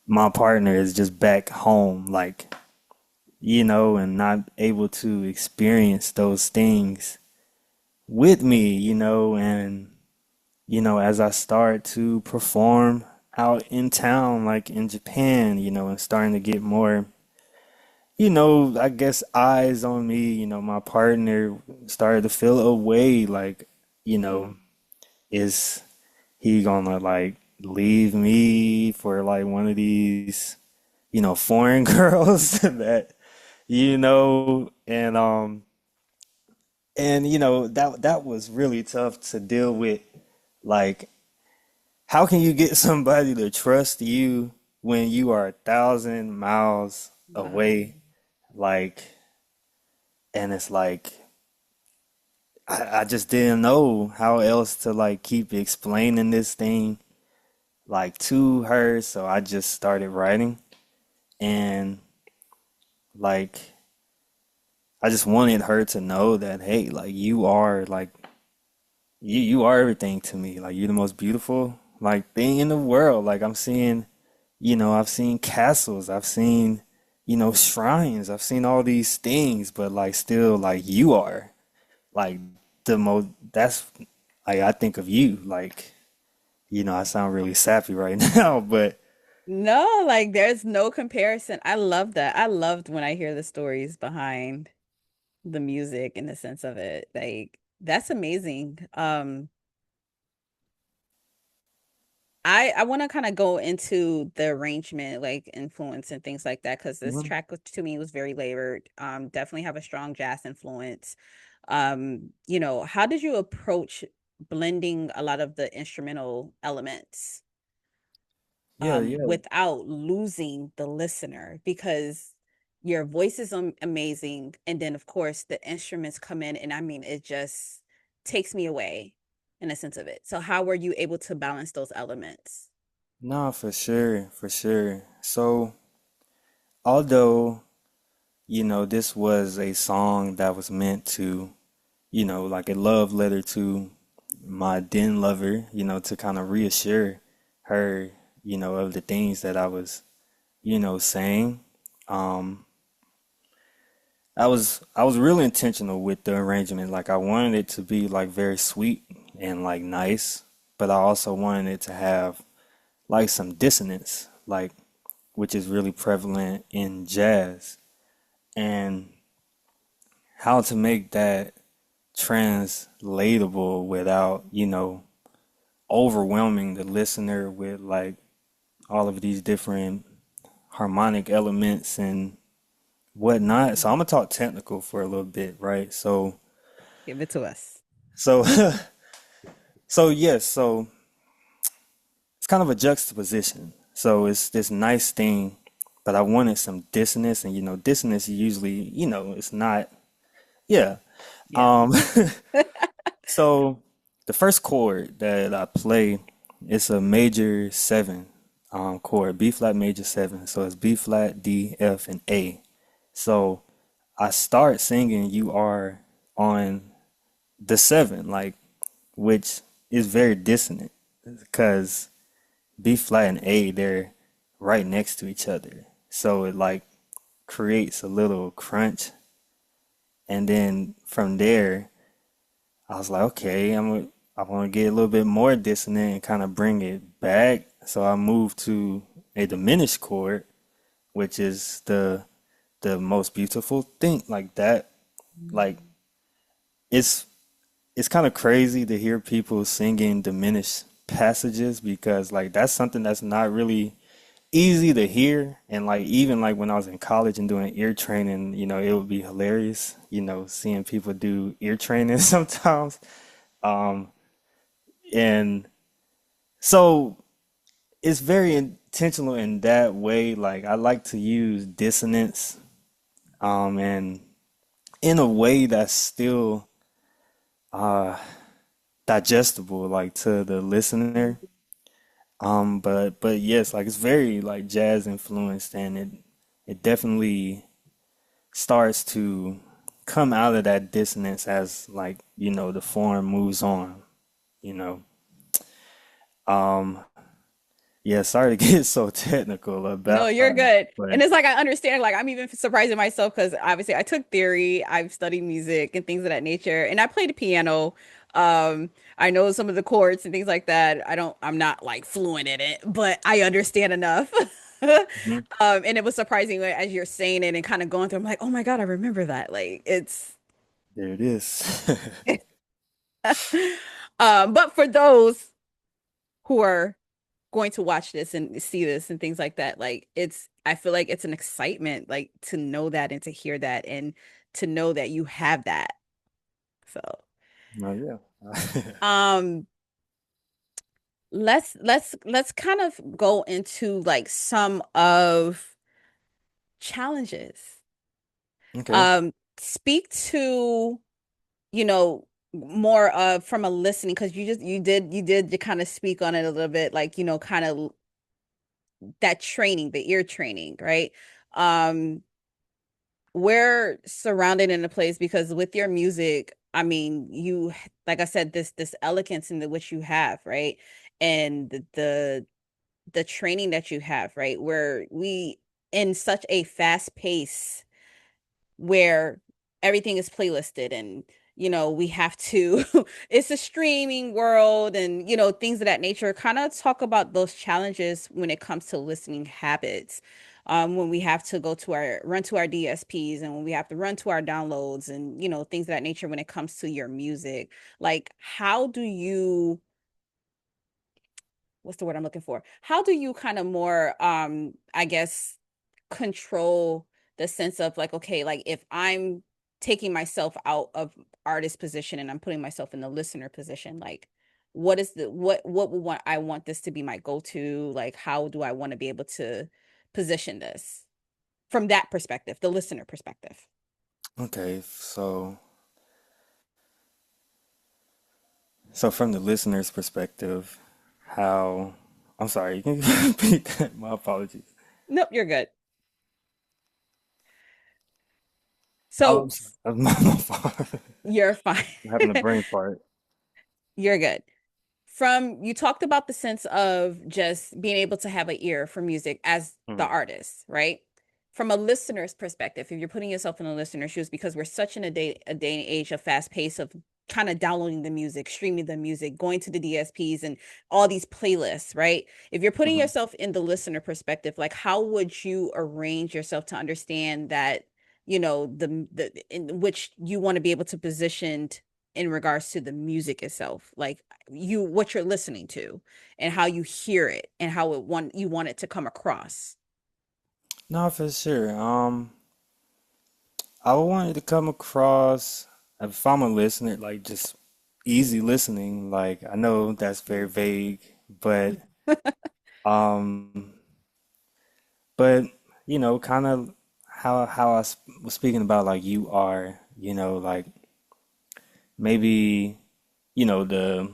my partner is just back home, like, and not able to experience those things with me, and as I start to perform out in town, like in Japan, and starting to get more, I guess eyes on me, my partner started to feel a way like, is he gonna like leave me for like one of these, foreign girls that, and that was really tough to deal with. Like, how can you get somebody to trust you when you are 1,000 miles Wow. away? Like, and it's like I just didn't know how else to like keep explaining this thing like to her, so I just started writing and like I just wanted her to know that hey, like you are like you are everything to me. Like you're the most beautiful like thing in the world. Like I'm seeing, I've seen castles, I've seen, shrines, I've seen all these things, but like still like you are like the most that's like I think of you like, I sound really sappy right now, but No, like there's no comparison. I love that. I loved when I hear the stories behind the music in the sense of it. Like that's amazing. I want to kind of go into the arrangement, like influence and things like that, because this Mhm. track to me was very layered. Definitely have a strong jazz influence. How did you approach blending a lot of the instrumental elements, Yeah, yeah. without losing the listener? Because your voice is amazing, and then of course the instruments come in, and I mean it just takes me away in a sense of it. So how were you able to balance those elements? No, for sure, for sure. So, although, this was a song that was meant to, like a love letter to my then lover, to kind of reassure her, of the things that I was, saying. Um, I was really intentional with the arrangement. Like I wanted it to be like very sweet and like nice, but I also wanted it to have like some dissonance, like which is really prevalent in jazz, and how to make that translatable without, overwhelming the listener with like all of these different harmonic elements and whatnot. So I'm gonna talk technical for a little bit, right? Give it to us. So, so it's kind of a juxtaposition. So it's this nice thing, but I wanted some dissonance, and dissonance usually, it's not, yeah. Yeah. Um, so the first chord that I play, it's a major seven chord, B flat major seven. So it's B flat, D, F, and A. So I start singing "You Are" on the seven, like which is very dissonant because B flat and A, they're right next to each other. So it like creates a little crunch. And then from there, I was like, okay, I want to get a little bit more dissonant and kind of bring it back. So I moved to a diminished chord, which is the most beautiful thing. Like that, like it's it's kind of crazy to hear people singing diminished passages because like that's something that's not really easy to hear. And like even like when I was in college and doing ear training, it would be hilarious, seeing people do ear training sometimes. Um, and so it's very intentional in that way. Like I like to use dissonance, and in a way that's still uh digestible like to the listener. But yes, like it's very like jazz influenced, and it definitely starts to come out of that dissonance as like, the form moves on, you know. Um, yeah, sorry to get so technical No, about you're it, good. And but it's like I understand, like I'm even surprising myself because obviously I took theory, I've studied music and things of that nature, and I played the piano. Um, I know some of the chords and things like that. I'm not like fluent in it, but I understand enough. mhm, And it was surprising as you're saying it and kind of going through, I'm like, oh my God, I remember that. Like it's there it is. but for those who are going to watch this and see this and things like that. Like I feel like it's an excitement, like to know that and to hear that and to know that you have that. So, Oh yeah. um, let's kind of go into like some of challenges. Okay. Speak to, more of from a listening because you kind of speak on it a little bit, like, kind of that training, the ear training, right? Um, we're surrounded in a place because with your music, I mean, you like I said, this elegance in the which you have, right? And the training that you have, right? Where we in such a fast pace where everything is playlisted and we have to it's a streaming world and things of that nature. Kind of talk about those challenges when it comes to listening habits, when we have to go to our run to our DSPs and when we have to run to our downloads and things of that nature when it comes to your music. Like how do you what's the word I'm looking for? How do you kind of more I guess control the sense of like, okay, like if I'm taking myself out of artist position and I'm putting myself in the listener position, like what is the what would want I want this to be my go-to? Like how do I want to be able to position this from that perspective, the listener perspective? Okay, so from the listener's perspective, how I'm sorry, you can repeat that. My apologies. Nope, you're good. Oh, So I'm sorry. That's my fault. you're fine. I'm having a brain fart. You're good. From you talked about the sense of just being able to have an ear for music as the Mhm. artist, right? From a listener's perspective, if you're putting yourself in a listener's shoes, because we're such in a day and age of fast pace of kind of downloading the music, streaming the music, going to the DSPs and all these playlists, right? If you're putting Mhm. yourself in the listener perspective, like how would you arrange yourself to understand that, the in which you want to be able to position in regards to the music itself, like what you're listening to and how you hear it and how you want it to come across. No, for sure. I wanted to come across if I'm a listener, like just easy listening. Like I know that's very vague, but um, but kind of how was speaking about like you are, like maybe the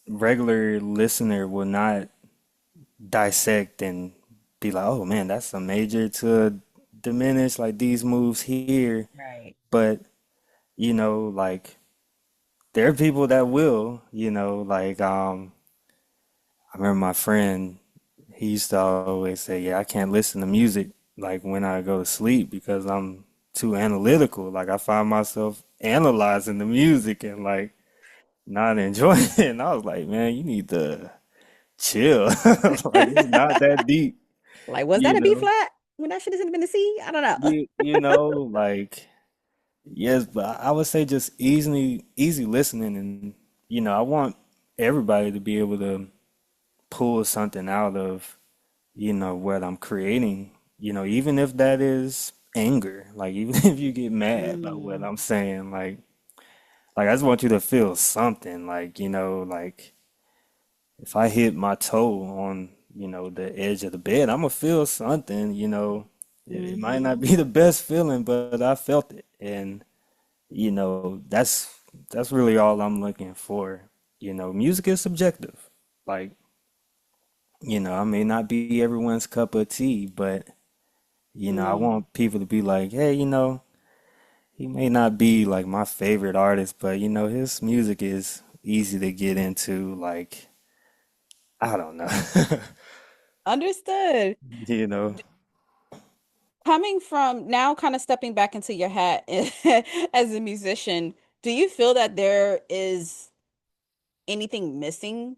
regular listener will not dissect and be like, oh man, that's a major to diminish like these moves here. Right. But, like there are people that will, like I remember my friend, he used to always say, yeah, I can't listen to music like when I go to sleep because I'm too analytical. Like I find myself analyzing the music and like not enjoying it. And I was like, man, you need to chill. Like it's not that deep, Like, was that you a B know. flat when that should have been a C? I don't know. You know, like yes, but I would say just easy listening and I want everybody to be able to pull something out of, what I'm creating, even if that is anger, like even if you get mad by what Mm, I'm saying, like I just want you to feel something, like, like if I hit my toe on, the edge of the bed, I'm gonna feel something, it might not hmm. be the best feeling, but I felt it. And, that's really all I'm looking for. Music is subjective. Like, I may not be everyone's cup of tea, but I Mm. want people to be like, hey, he may not be like my favorite artist, but his music is easy to get into. Like, I don't know. Understood. You know, Coming from now, kind of stepping back into your hat as a musician, do you feel that there is anything missing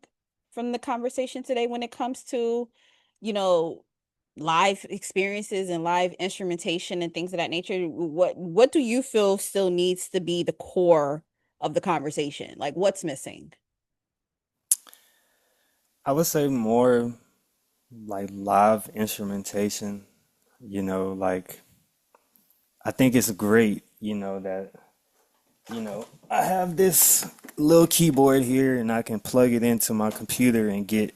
from the conversation today when it comes to, you know, live experiences and live instrumentation and things of that nature? What do you feel still needs to be the core of the conversation? Like what's missing? I would say more like live instrumentation, like I think it's great, that I have this little keyboard here and I can plug it into my computer and get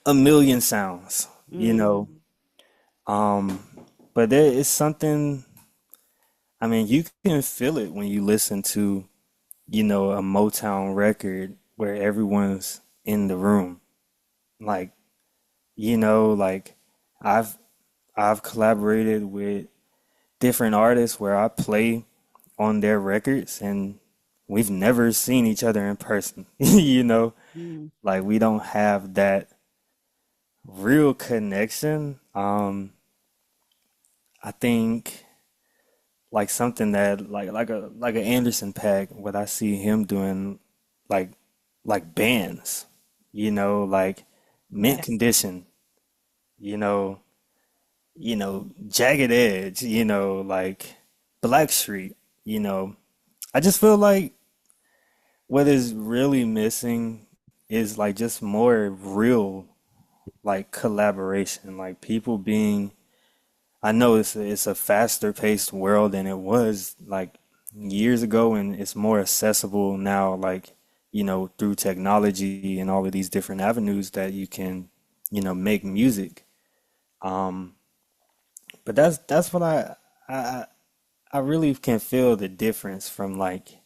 a million sounds, Mm, Um, but there is something, I mean, you can feel it when you listen to, a Motown record where everyone's in the room. Like, like I've I've collaborated with different artists where I play on their records and we've never seen each other in person. mm, Like we don't have that real connection. I think like something that like an Anderson pack, what I see him doing like like bands, like mint yes. condition, you know, jagged edge, like Black Street, you know. I just feel like what is really missing is like just more real like collaboration, like people being I know it's a faster paced world than it was like years ago, and it's more accessible now, like, through technology and all of these different avenues that you can, make music. Um, but that's what I I really can feel the difference from like,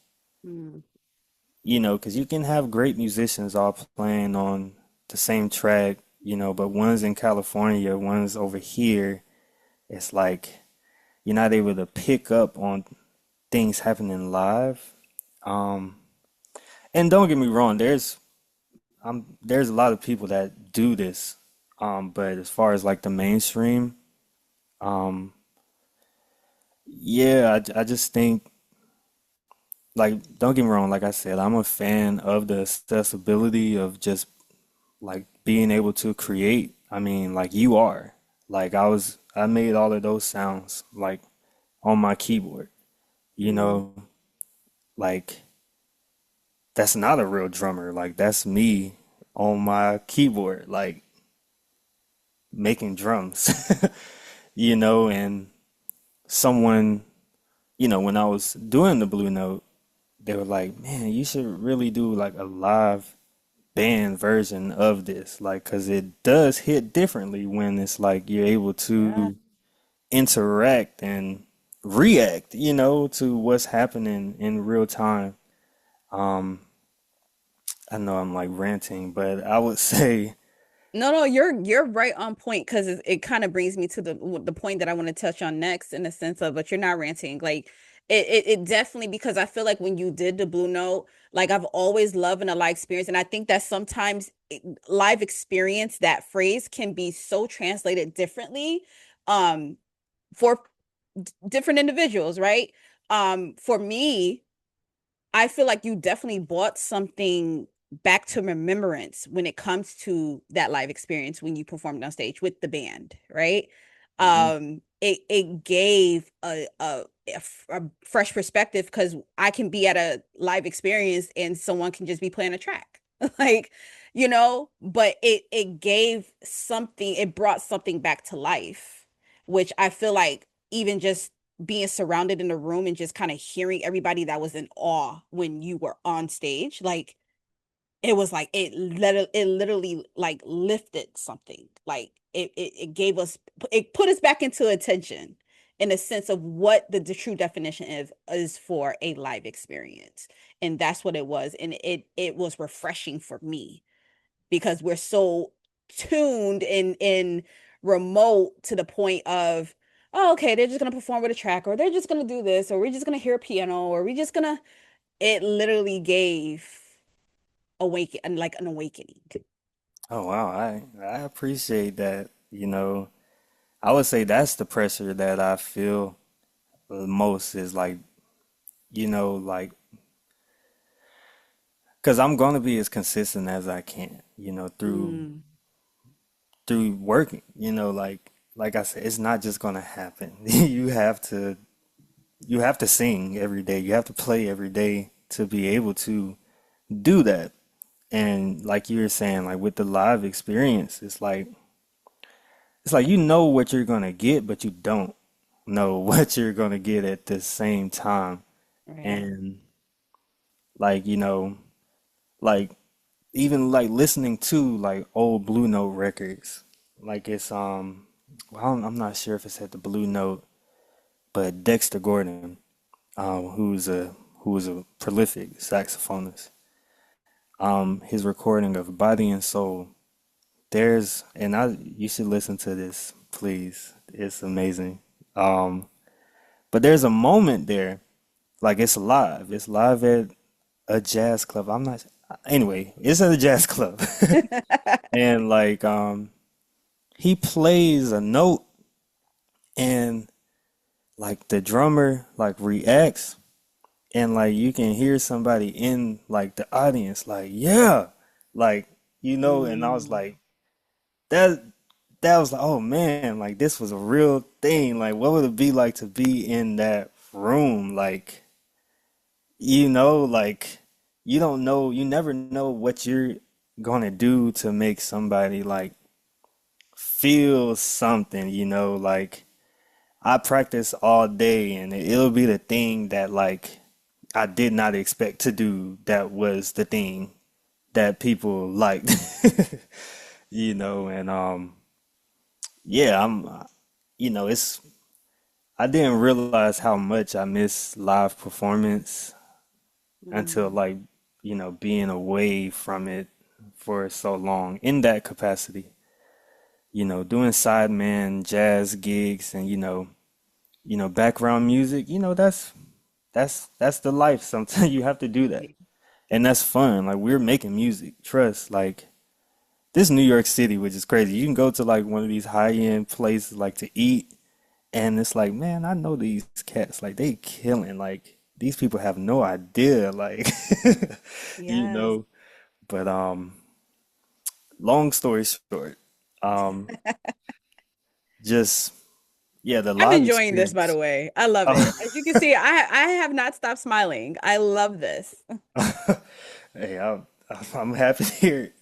Mm, 'cause you can have great musicians all playing on the same track, but one's in California, one's over here. It's like you're not able to pick up on things happening live. Um, and don't get me wrong, there's a lot of people that do this. But as far as like the mainstream, um, yeah, I just think like don't get me wrong, like I said, I'm a fan of the accessibility of just like being able to create. I mean, like you are. Like I made all of those sounds like on my keyboard, you mm. know, like that's not a real drummer. Like that's me on my keyboard, like making drums, and someone, when I was doing the Blue Note, they were like, man, you should really do like a live band version of this. Like, cause it does hit differently when it's like you're able Yeah. to interact and react, to what's happening in real time. Um, I know I'm like ranting, but I would say No, no, you're right on point because it kind of brings me to the point that I want to touch on next in the sense of, but you're not ranting. Like it definitely because I feel like when you did the Blue Note, like I've always loved an live experience, and I think that sometimes live experience that phrase can be so translated differently, um, for different individuals, right? For me, I feel like you definitely brought something back to remembrance when it comes to that live experience when you performed on stage with the band, right? Hmm. It gave a fresh perspective because I can be at a live experience and someone can just be playing a track, like, but it gave something, it brought something back to life, which I feel like even just being surrounded in a room and just kind of hearing everybody that was in awe when you were on stage, like it was like it literally like lifted something. Like it gave us, it put us back into attention in a sense of what the true definition is for a live experience. And that's what it was. And it was refreshing for me because we're so tuned in remote to the point of, oh, okay, they're just gonna perform with a track, or they're just gonna do this, or we're just gonna hear a piano, or we just gonna, it literally gave like an awakening. Oh wow, I appreciate that. I would say that's the pressure that I feel the most is like, like, because I'm gonna be as consistent as I can, Mm, through working, like I said, it's not just gonna happen. You have to sing every day. You have to play every day to be able to do that. And like you were saying, like with the live experience, it's like you know what you're gonna get, but you don't know what you're gonna get at the same time. right. And like, like even like listening to like old Blue Note records, like it's well, I'm not sure if it's at the Blue Note, but Dexter Gordon, who was a prolific saxophonist, his recording of Body and Soul. And you should listen to this, please. It's amazing. Um, but there's a moment there, like it's live. It's live at a jazz club. I'm not, anyway, it's at a jazz club. And like, he plays a note and like the drummer like reacts and like you can hear somebody in like the audience like, yeah, like, and I was Mm, like, that that was like, oh man, like this was a real thing. Like, what would it be like to be in that room? Like, like you don't know, you never know what you're gonna do to make somebody like feel something, like I practice all day and it'll be the thing that like I did not expect to do that was the thing that people liked. And yeah, it's I didn't realize how much I miss live performance until mm. like, being away from it for so long in that capacity. Doing sideman jazz gigs and background music, that's the life. Sometimes you have to do that. And that's fun. Like we're making music. Trust, like this New York City, which is crazy. You can go to like one of these high-end places like to eat and it's like, man, I know these cats, like they killing, like these people have no idea, like you Yes. know. But long story short, um, just yeah, the I'm live enjoying this, by experience. the way. I love it. As you can see, I have not stopped smiling. I love this. Hey, I'm happy to hear it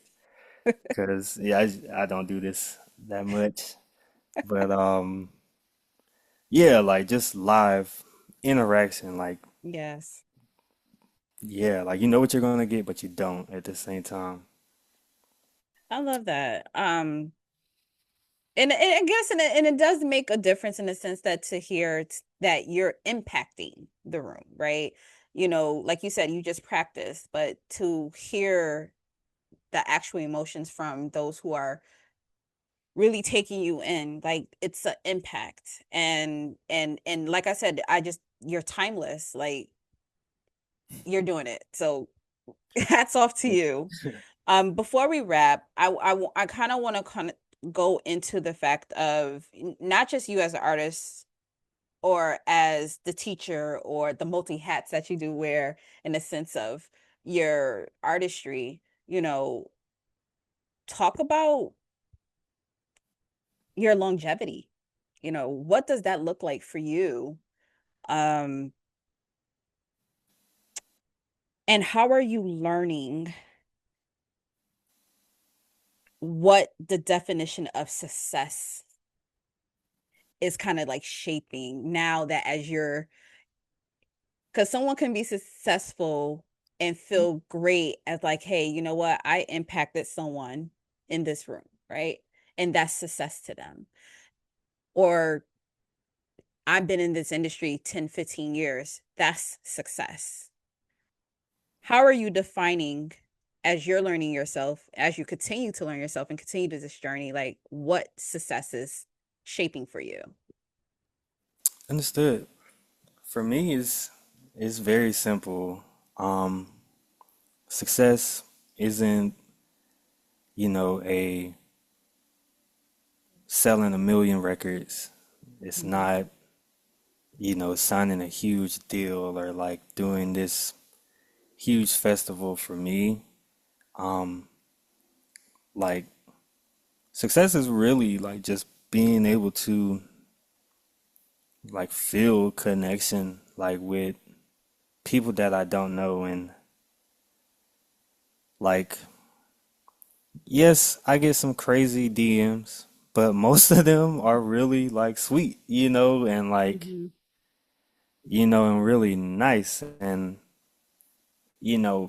because yeah, I don't do this that much, but yeah, like just live interaction, like Yes. yeah, like you know what you're gonna get, but you don't at the same time. I love that. And I guess and it does make a difference in the sense that to hear that you're impacting the room, right? Like you said, you just practice, but to hear the actual emotions from those who are really taking you in, like it's an impact. And like I said, you're timeless. Like you're doing it. So hats off to you. Before we wrap, I kind of want to go into the fact of not just you as an artist or as the teacher or the multi hats that you do wear in the sense of your artistry, talk about your longevity. What does that look like for you? Um, and how are you learning what the definition of success is kind of like shaping now that as you're because someone can be successful and feel great as like, hey, you know what? I impacted someone in this room, right? And that's success to them. Or I've been in this industry 10, 15 years. That's success. How are you defining as you're learning yourself, as you continue to learn yourself and continue to this journey, like what success is shaping for you? Understood. For me, it's very simple. Um, Success isn't, a selling a million records. It's Mhm. not, signing a huge deal or like doing this huge festival for me. Um, like success is really like just being able to like feel connection like with people that I don't know and like yes, I get some crazy DMs, but most of them are really like sweet, and like Mhm. and really nice and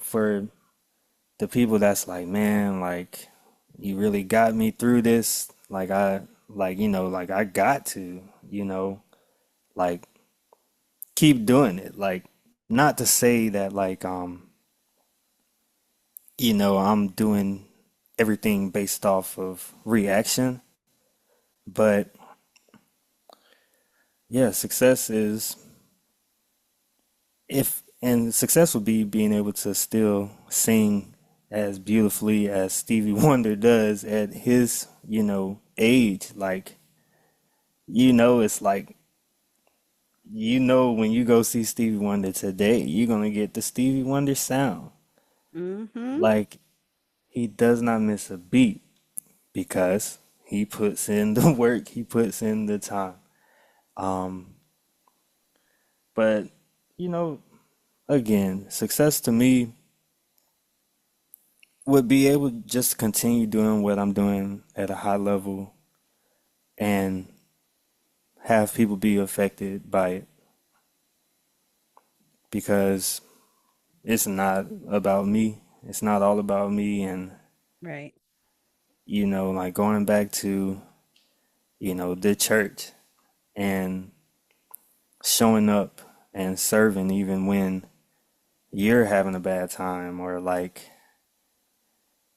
for the people that's like, man, like you really got me through this, like I got to, like keep doing it. Like not to say that like I'm doing everything based off of reaction, but yeah, success is if and success would be being able to still sing as beautifully as Stevie Wonder does at his, age. Like, it's like, when you go see Stevie Wonder today, you're gonna get the Stevie Wonder sound. Mhm. Like, he does not miss a beat because he puts in the work, he puts in the time. Um, but, you know, again, success to me would be able to just continue doing what I'm doing at a high level and have people be affected by it because it's not about me. It's not all about me. And, Right. like going back to, the church and showing up and serving even when you're having a bad time or like,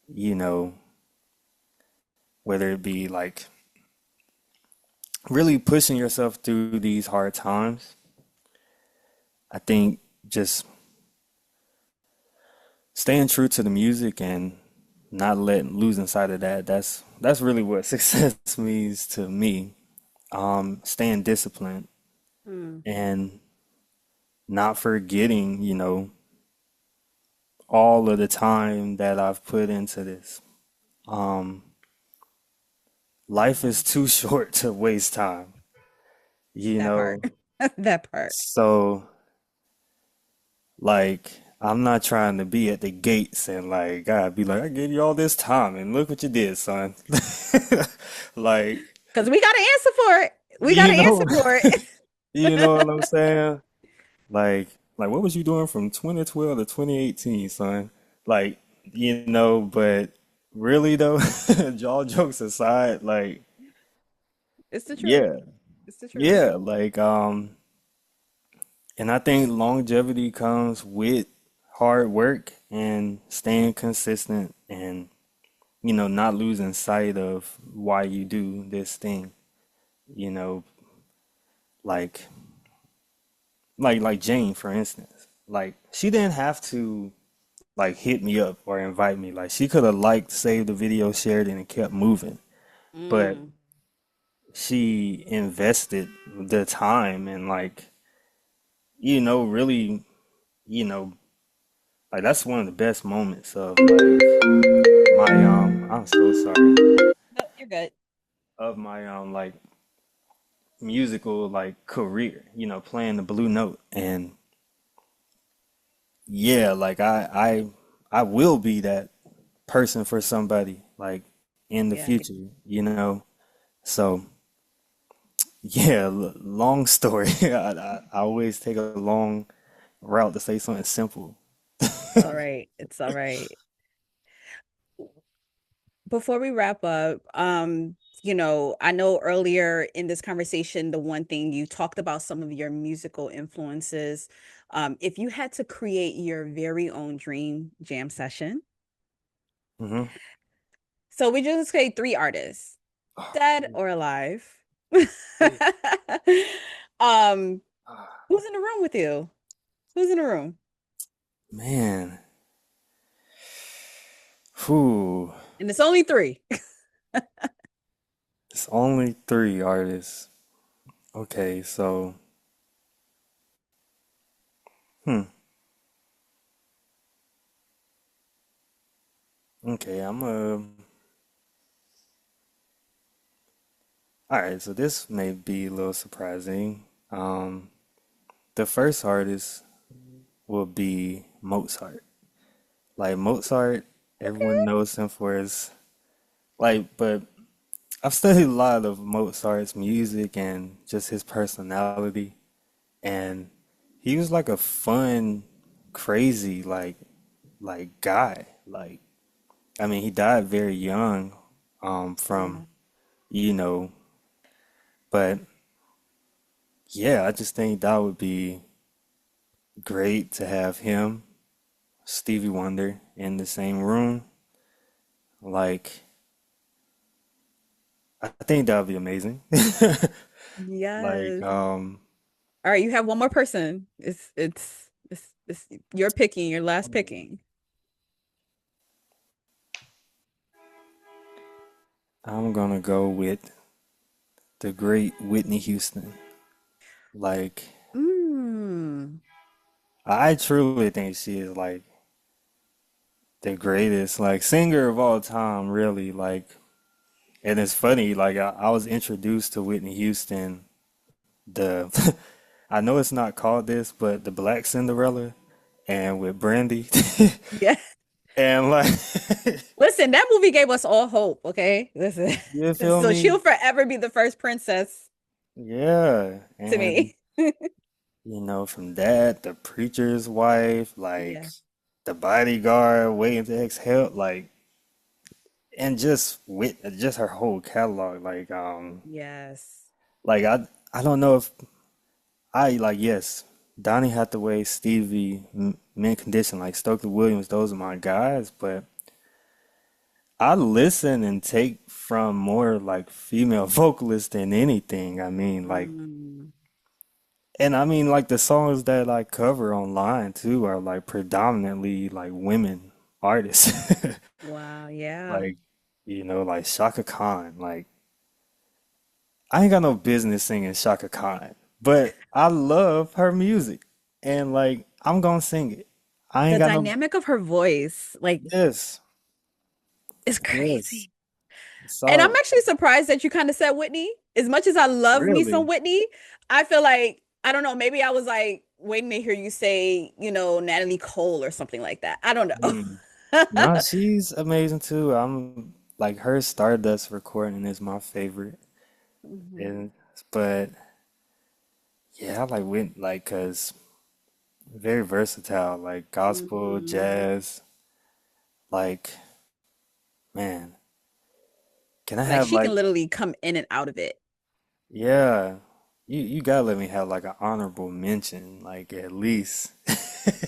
you know, whether it be like really pushing yourself through these hard times. I think just staying true to the music and not letting losing sight of that. That's really what success means to me. Staying disciplined Mm. and not forgetting, all of the time that I've put into this. Um, Life is too short to waste time, you That part. know. That part. So like I'm not trying to be at the gates and like God be like, I gave you all this time and look what you did, son. Like, Because we got to answer for it. We got you to answer know, for you know what I'm it. saying? Like what was you doing from 2012 to 2018, son? Like, but really though, all jokes aside, like, It's the truth. yeah, It's the truth. yeah, like, and I think longevity comes with hard work and staying consistent and, not losing sight of why you do this thing, you know, like like Jane, for instance. Like she didn't have to like hit me up or invite me. Like she could have liked, saved the video, shared it, and kept moving. But Mm. she invested the time and like, really, you know, like that's one of the best moments of like my I'm so sorry, No, you're good. of my like musical like career, playing the blue note. And yeah, like I will be that person for somebody like in the Yeah. future. So yeah, long story. I always take a long route to say something simple. It's all right. It's all right. Before we wrap up, I know earlier in this conversation, the one thing you talked about some of your musical influences. If you had to create your very own dream jam session, Hmm. so we just say three artists, dead or alive. Um, who's in the room with you? Who's in the room? Man, whew, And it's only three. it's only three artists. Okay, so hmm, okay, all right, so this may be a little surprising. The first artist will be Mozart. Like Mozart, everyone Okay. knows him for his but I've studied a lot of Mozart's music and just his personality, and he was like a fun, crazy guy. Like I mean, he died very young, from Yeah. you know, but yeah, I just think that would be great to have him, Stevie Wonder, in the same room. Like, I think that would be amazing. Like, Yes. All right, you have one more person. It's you're picking, your last picking. I'm gonna go with the great Whitney Houston. Like, Mm. I truly think she is like the greatest like singer of all time, really. Like, and it's funny, like I was introduced to Whitney Houston, the I know it's not called this, but the Black Cinderella and with Brandy. Yeah. And like Listen, that movie gave us all hope, okay? Listen. you feel So me? she'll forever be the first princess Yeah. to And me. from that, the preacher's wife, like Yeah. the bodyguard waiting to exhale, like, and just her whole catalog, Yes. like I don't know if I like, yes, Donny Hathaway, Stevie, Mint Condition, like Stokely Williams, those are my guys, but I listen and take from more like female vocalists than anything. I mean, like, Mm. and I mean, like the songs that I cover online too are like predominantly like women artists. Wow, yeah. Like, like Shaka Khan. Like, I ain't got no business singing Shaka Khan, but I love her music, and like I'm gonna sing it. I ain't The got no. dynamic of her voice, like, Yes, is yes. crazy. And I'm So actually surprised that you kind of said Whitney. As much as I love me some really, Whitney, I feel like, I don't know, maybe I was like waiting to hear you say, Natalie Cole or something like that. I don't mm, know. nah, she's amazing too. I'm like her Stardust recording is my favorite, Mhm. and but yeah, I like Whitney, like, cause very versatile, like gospel, Mhm. jazz. Like, man, can I Like have she can like, literally come in and out of it. yeah, you gotta let me have like an honorable mention, like at least.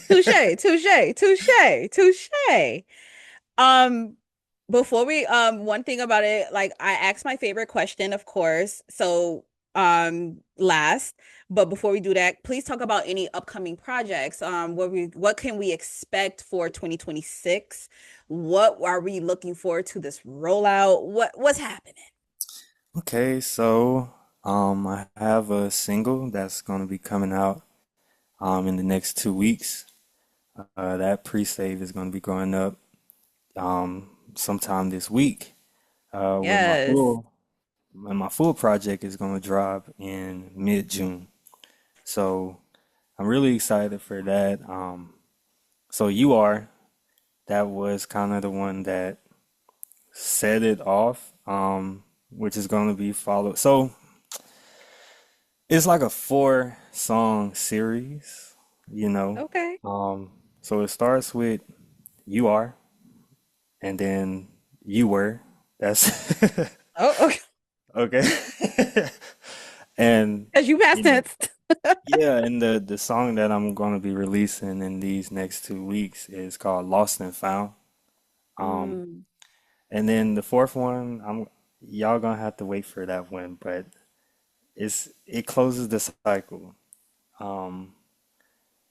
Touche, touche, touche, touche. Um, Before we one thing about it, like I asked my favorite question, of course. So last, but before we do that, please talk about any upcoming projects. What can we expect for 2026? What are we looking forward to this rollout? What's happening? Okay, so I have a single that's gonna be coming out in the next 2 weeks. That pre-save is gonna be going up sometime this week. With Yes. my full project is gonna drop in mid-June. So I'm really excited for that. So you are, that was kind of the one that set it off, which is gonna be followed. So it's like a 4 song series, you know. Okay. Um, so it starts with you are, and then you were. That's Oh, okay. okay. And As you past you know, tense. yeah, and the song that I'm gonna be releasing in these next 2 weeks is called Lost and Found. Um, Mm. and then the fourth one, I'm y'all gonna have to wait for that one, but it closes the cycle. Um,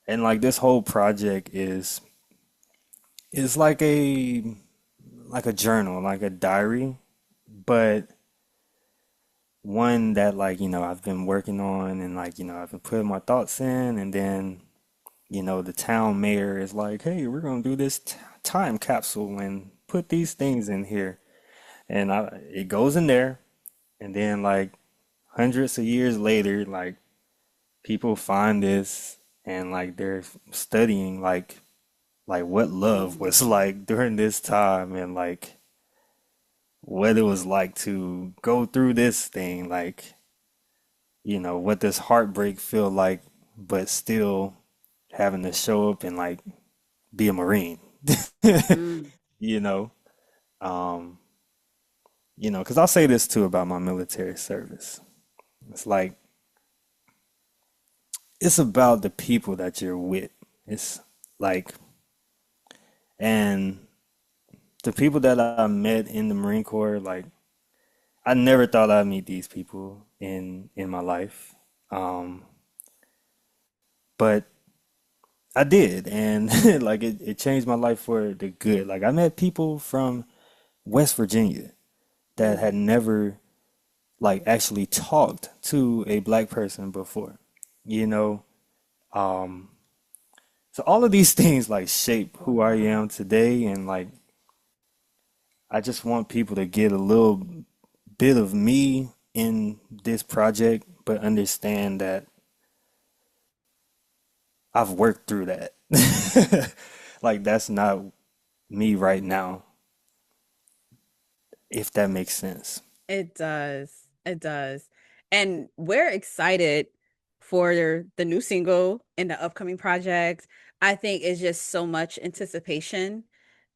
and like this whole project is like a journal, like a diary, but one that like, I've been working on and like, I've been putting my thoughts in and then, the town mayor is like, "Hey, we're gonna do this time capsule and put these things in here." And it goes in there and then like hundreds of years later, like people find this and like they're studying like what love was Mm. like during this time and like what it was like to go through this thing, like, what does heartbreak feel like, but still having to show up and like be a Marine, Mm. you know? Um, because I'll say this too about my military service. It's like, it's about the people that you're with. It's like, and the people that I met in the Marine Corps, like, I never thought I'd meet these people in my life. Um, but I did, and like it changed my life for the good. Like I met people from West Virginia that had Mm. never like actually talked to a black person before, you know. Um, so all of these things like shape who I am today, and like I just want people to get a little bit of me in this project, but understand that I've worked through that. Like that's not me right now, if that makes sense. It does. It does. And we're excited for the new single and the upcoming project. I think it's just so much anticipation,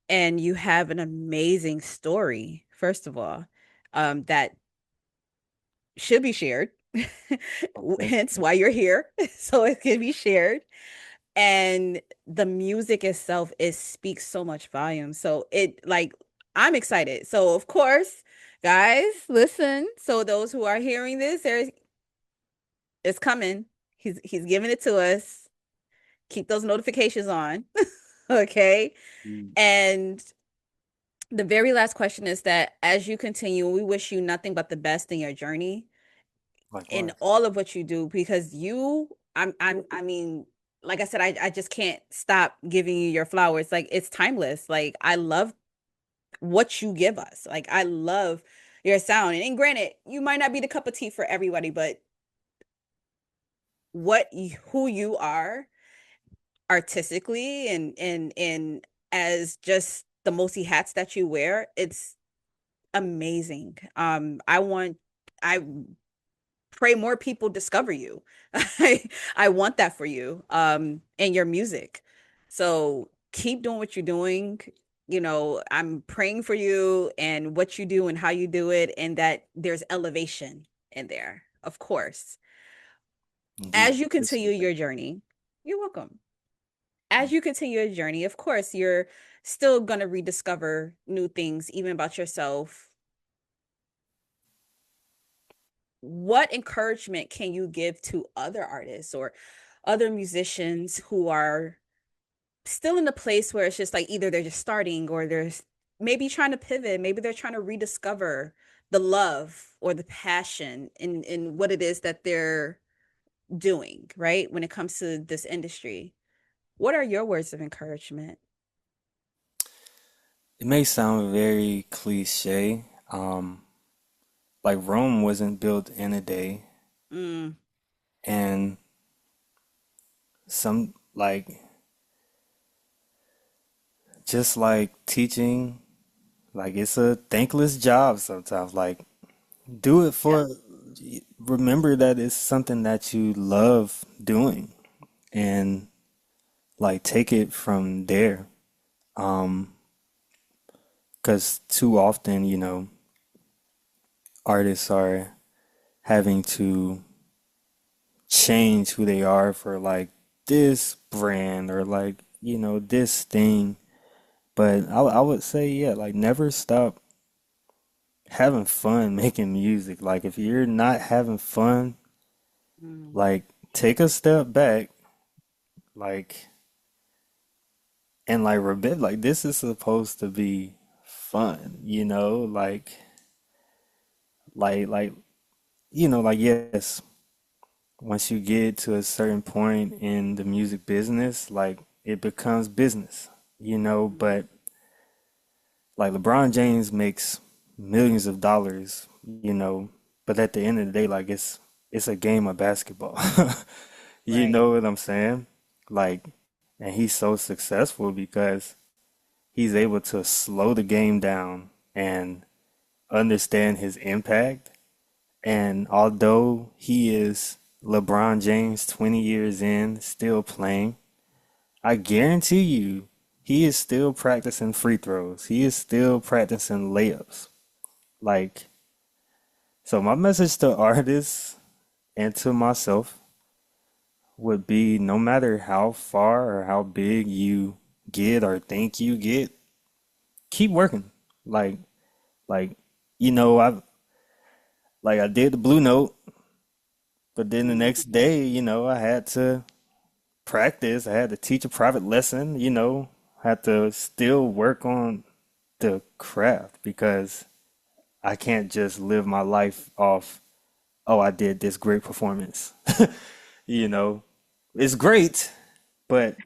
and you have an amazing story, first of all, that should be shared. Okay. Hence why you're here. So it can be shared. And the music itself, it speaks so much volume. So it like I'm excited. So of course, guys, listen. So those who are hearing this, there's it's coming. He's giving it to us. Keep those notifications on. Okay. Mm. And the very last question is that as you continue, we wish you nothing but the best in your journey in Likewise. all of what you do because I mean, like I said, I just can't stop giving you your flowers. Like it's timeless. Like I love what you give us. Like I love your sound. And granted, you might not be the cup of tea for everybody, but who you are artistically and as just the multi hats that you wear, it's amazing. I pray more people discover you. I want that for you and your music. So keep doing what you're doing. You know, I'm praying for you and what you do and how you do it, and that there's elevation in there, of course. Indeed. As you continue Appreciate that. your journey, you're welcome. As you continue your journey, of course, you're still going to rediscover new things, even about yourself. What encouragement can you give to other artists or other musicians who are still in the place where it's just like either they're just starting or they're maybe trying to pivot, maybe they're trying to rediscover the love or the passion in what it is that they're doing, right? When it comes to this industry. What are your words of encouragement? It may sound very cliche. Like Rome wasn't built in a day, Mm, and some like just like teaching, like it's a thankless job sometimes. Like do it yeah. for, remember that it's something that you love doing, and like take it from there. Um, because too often, artists are having to change who they are for like this brand or like, this thing. But I would say, yeah, like never stop having fun making music. Like if you're not having fun, Mm, like take a step back, like, and like remember, like this is supposed to be fun, like, like yes, once you get to a certain point in the music business, like it becomes business, mm, but like LeBron James makes millions of dollars, but at the end of the day, like it's a game of basketball. You right. know what I'm saying? Like, and he's so successful because he's able to slow the game down and understand his impact. And although he is LeBron James 20 years in, still playing, I guarantee you he is still practicing free throws. He is still practicing layups. Like, so my message to artists and to myself would be no matter how far or how big you get or think you get, keep working. Like, like, I like I did the Blue Note, but then the Mhm. next day, I had to practice. I had to teach a private lesson, had to still work on the craft because I can't just live my life off, oh, I did this great performance. You know, it's great, but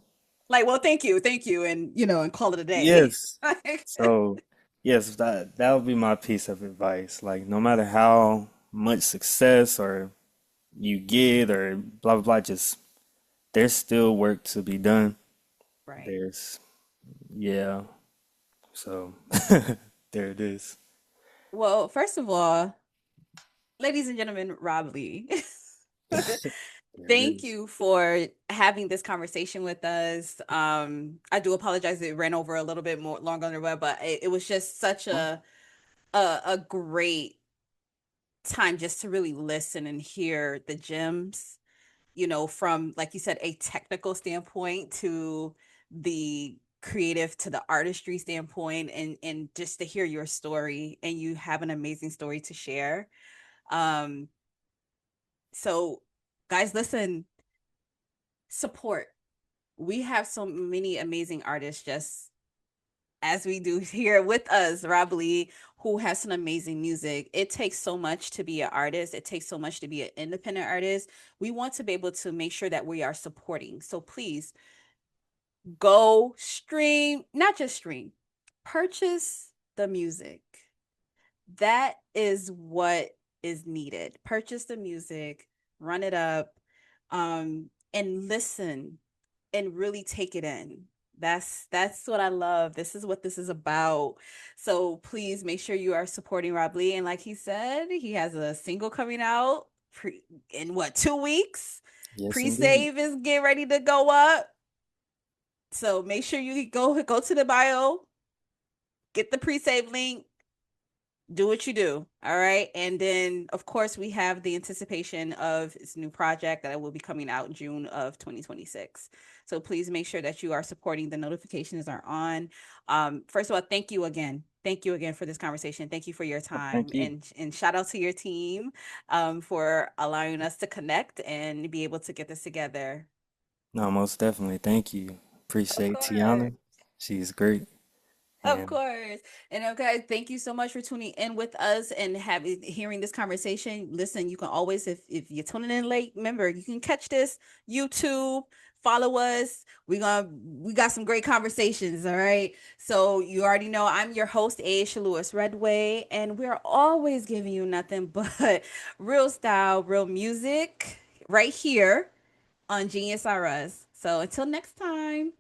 Like, well, thank you, and and call it a day. yes. So, yes, that would be my piece of advice. Like, no matter how much success or you get or blah blah blah, just there's still work to be done. Right. There's, yeah. So there it is. Well, first of all, ladies and gentlemen, Rob Lee. There it Thank is. you for having this conversation with us. I do apologize it ran over a little bit more longer on the web, but it was just such a great time just to really listen and hear the gems, from like you said, a technical standpoint to the creative to the artistry standpoint and just to hear your story and you have an amazing story to share. Um, so guys, listen, support. We have so many amazing artists just as we do here with us, Rob Lee, who has some amazing music. It takes so much to be an artist. It takes so much to be an independent artist. We want to be able to make sure that we are supporting. So please go stream, not just stream, purchase the music. That is what is needed. Purchase the music, run it up, and listen and really take it in. That's what I love. This is what this is about. So please make sure you are supporting Rob Lee. And like he said, he has a single coming out in what, 2 weeks? Yes, indeed. Pre-save is getting ready to go up. So make sure you go to the bio, get the pre-save link, do what you do. All right. And then, of course, we have the anticipation of this new project that will be coming out in June of 2026. So please make sure that you are supporting. The notifications are on. First of all, thank you again. Thank you again for this conversation. Thank you for your Oh, time thank you. and shout out to your team for allowing us to connect and be able to get this together. No, most definitely. Thank you. Of Appreciate course. Tiana. She's great. Of And course. And okay, thank you so much for tuning in with us and having hearing this conversation. Listen, you can always, if you're tuning in late, remember you can catch this YouTube, follow us. We got some great conversations, all right? So you already know I'm your host, Aisha Lewis Redway, and we're always giving you nothing but real style, real music right here on Genius R Us. So until next time.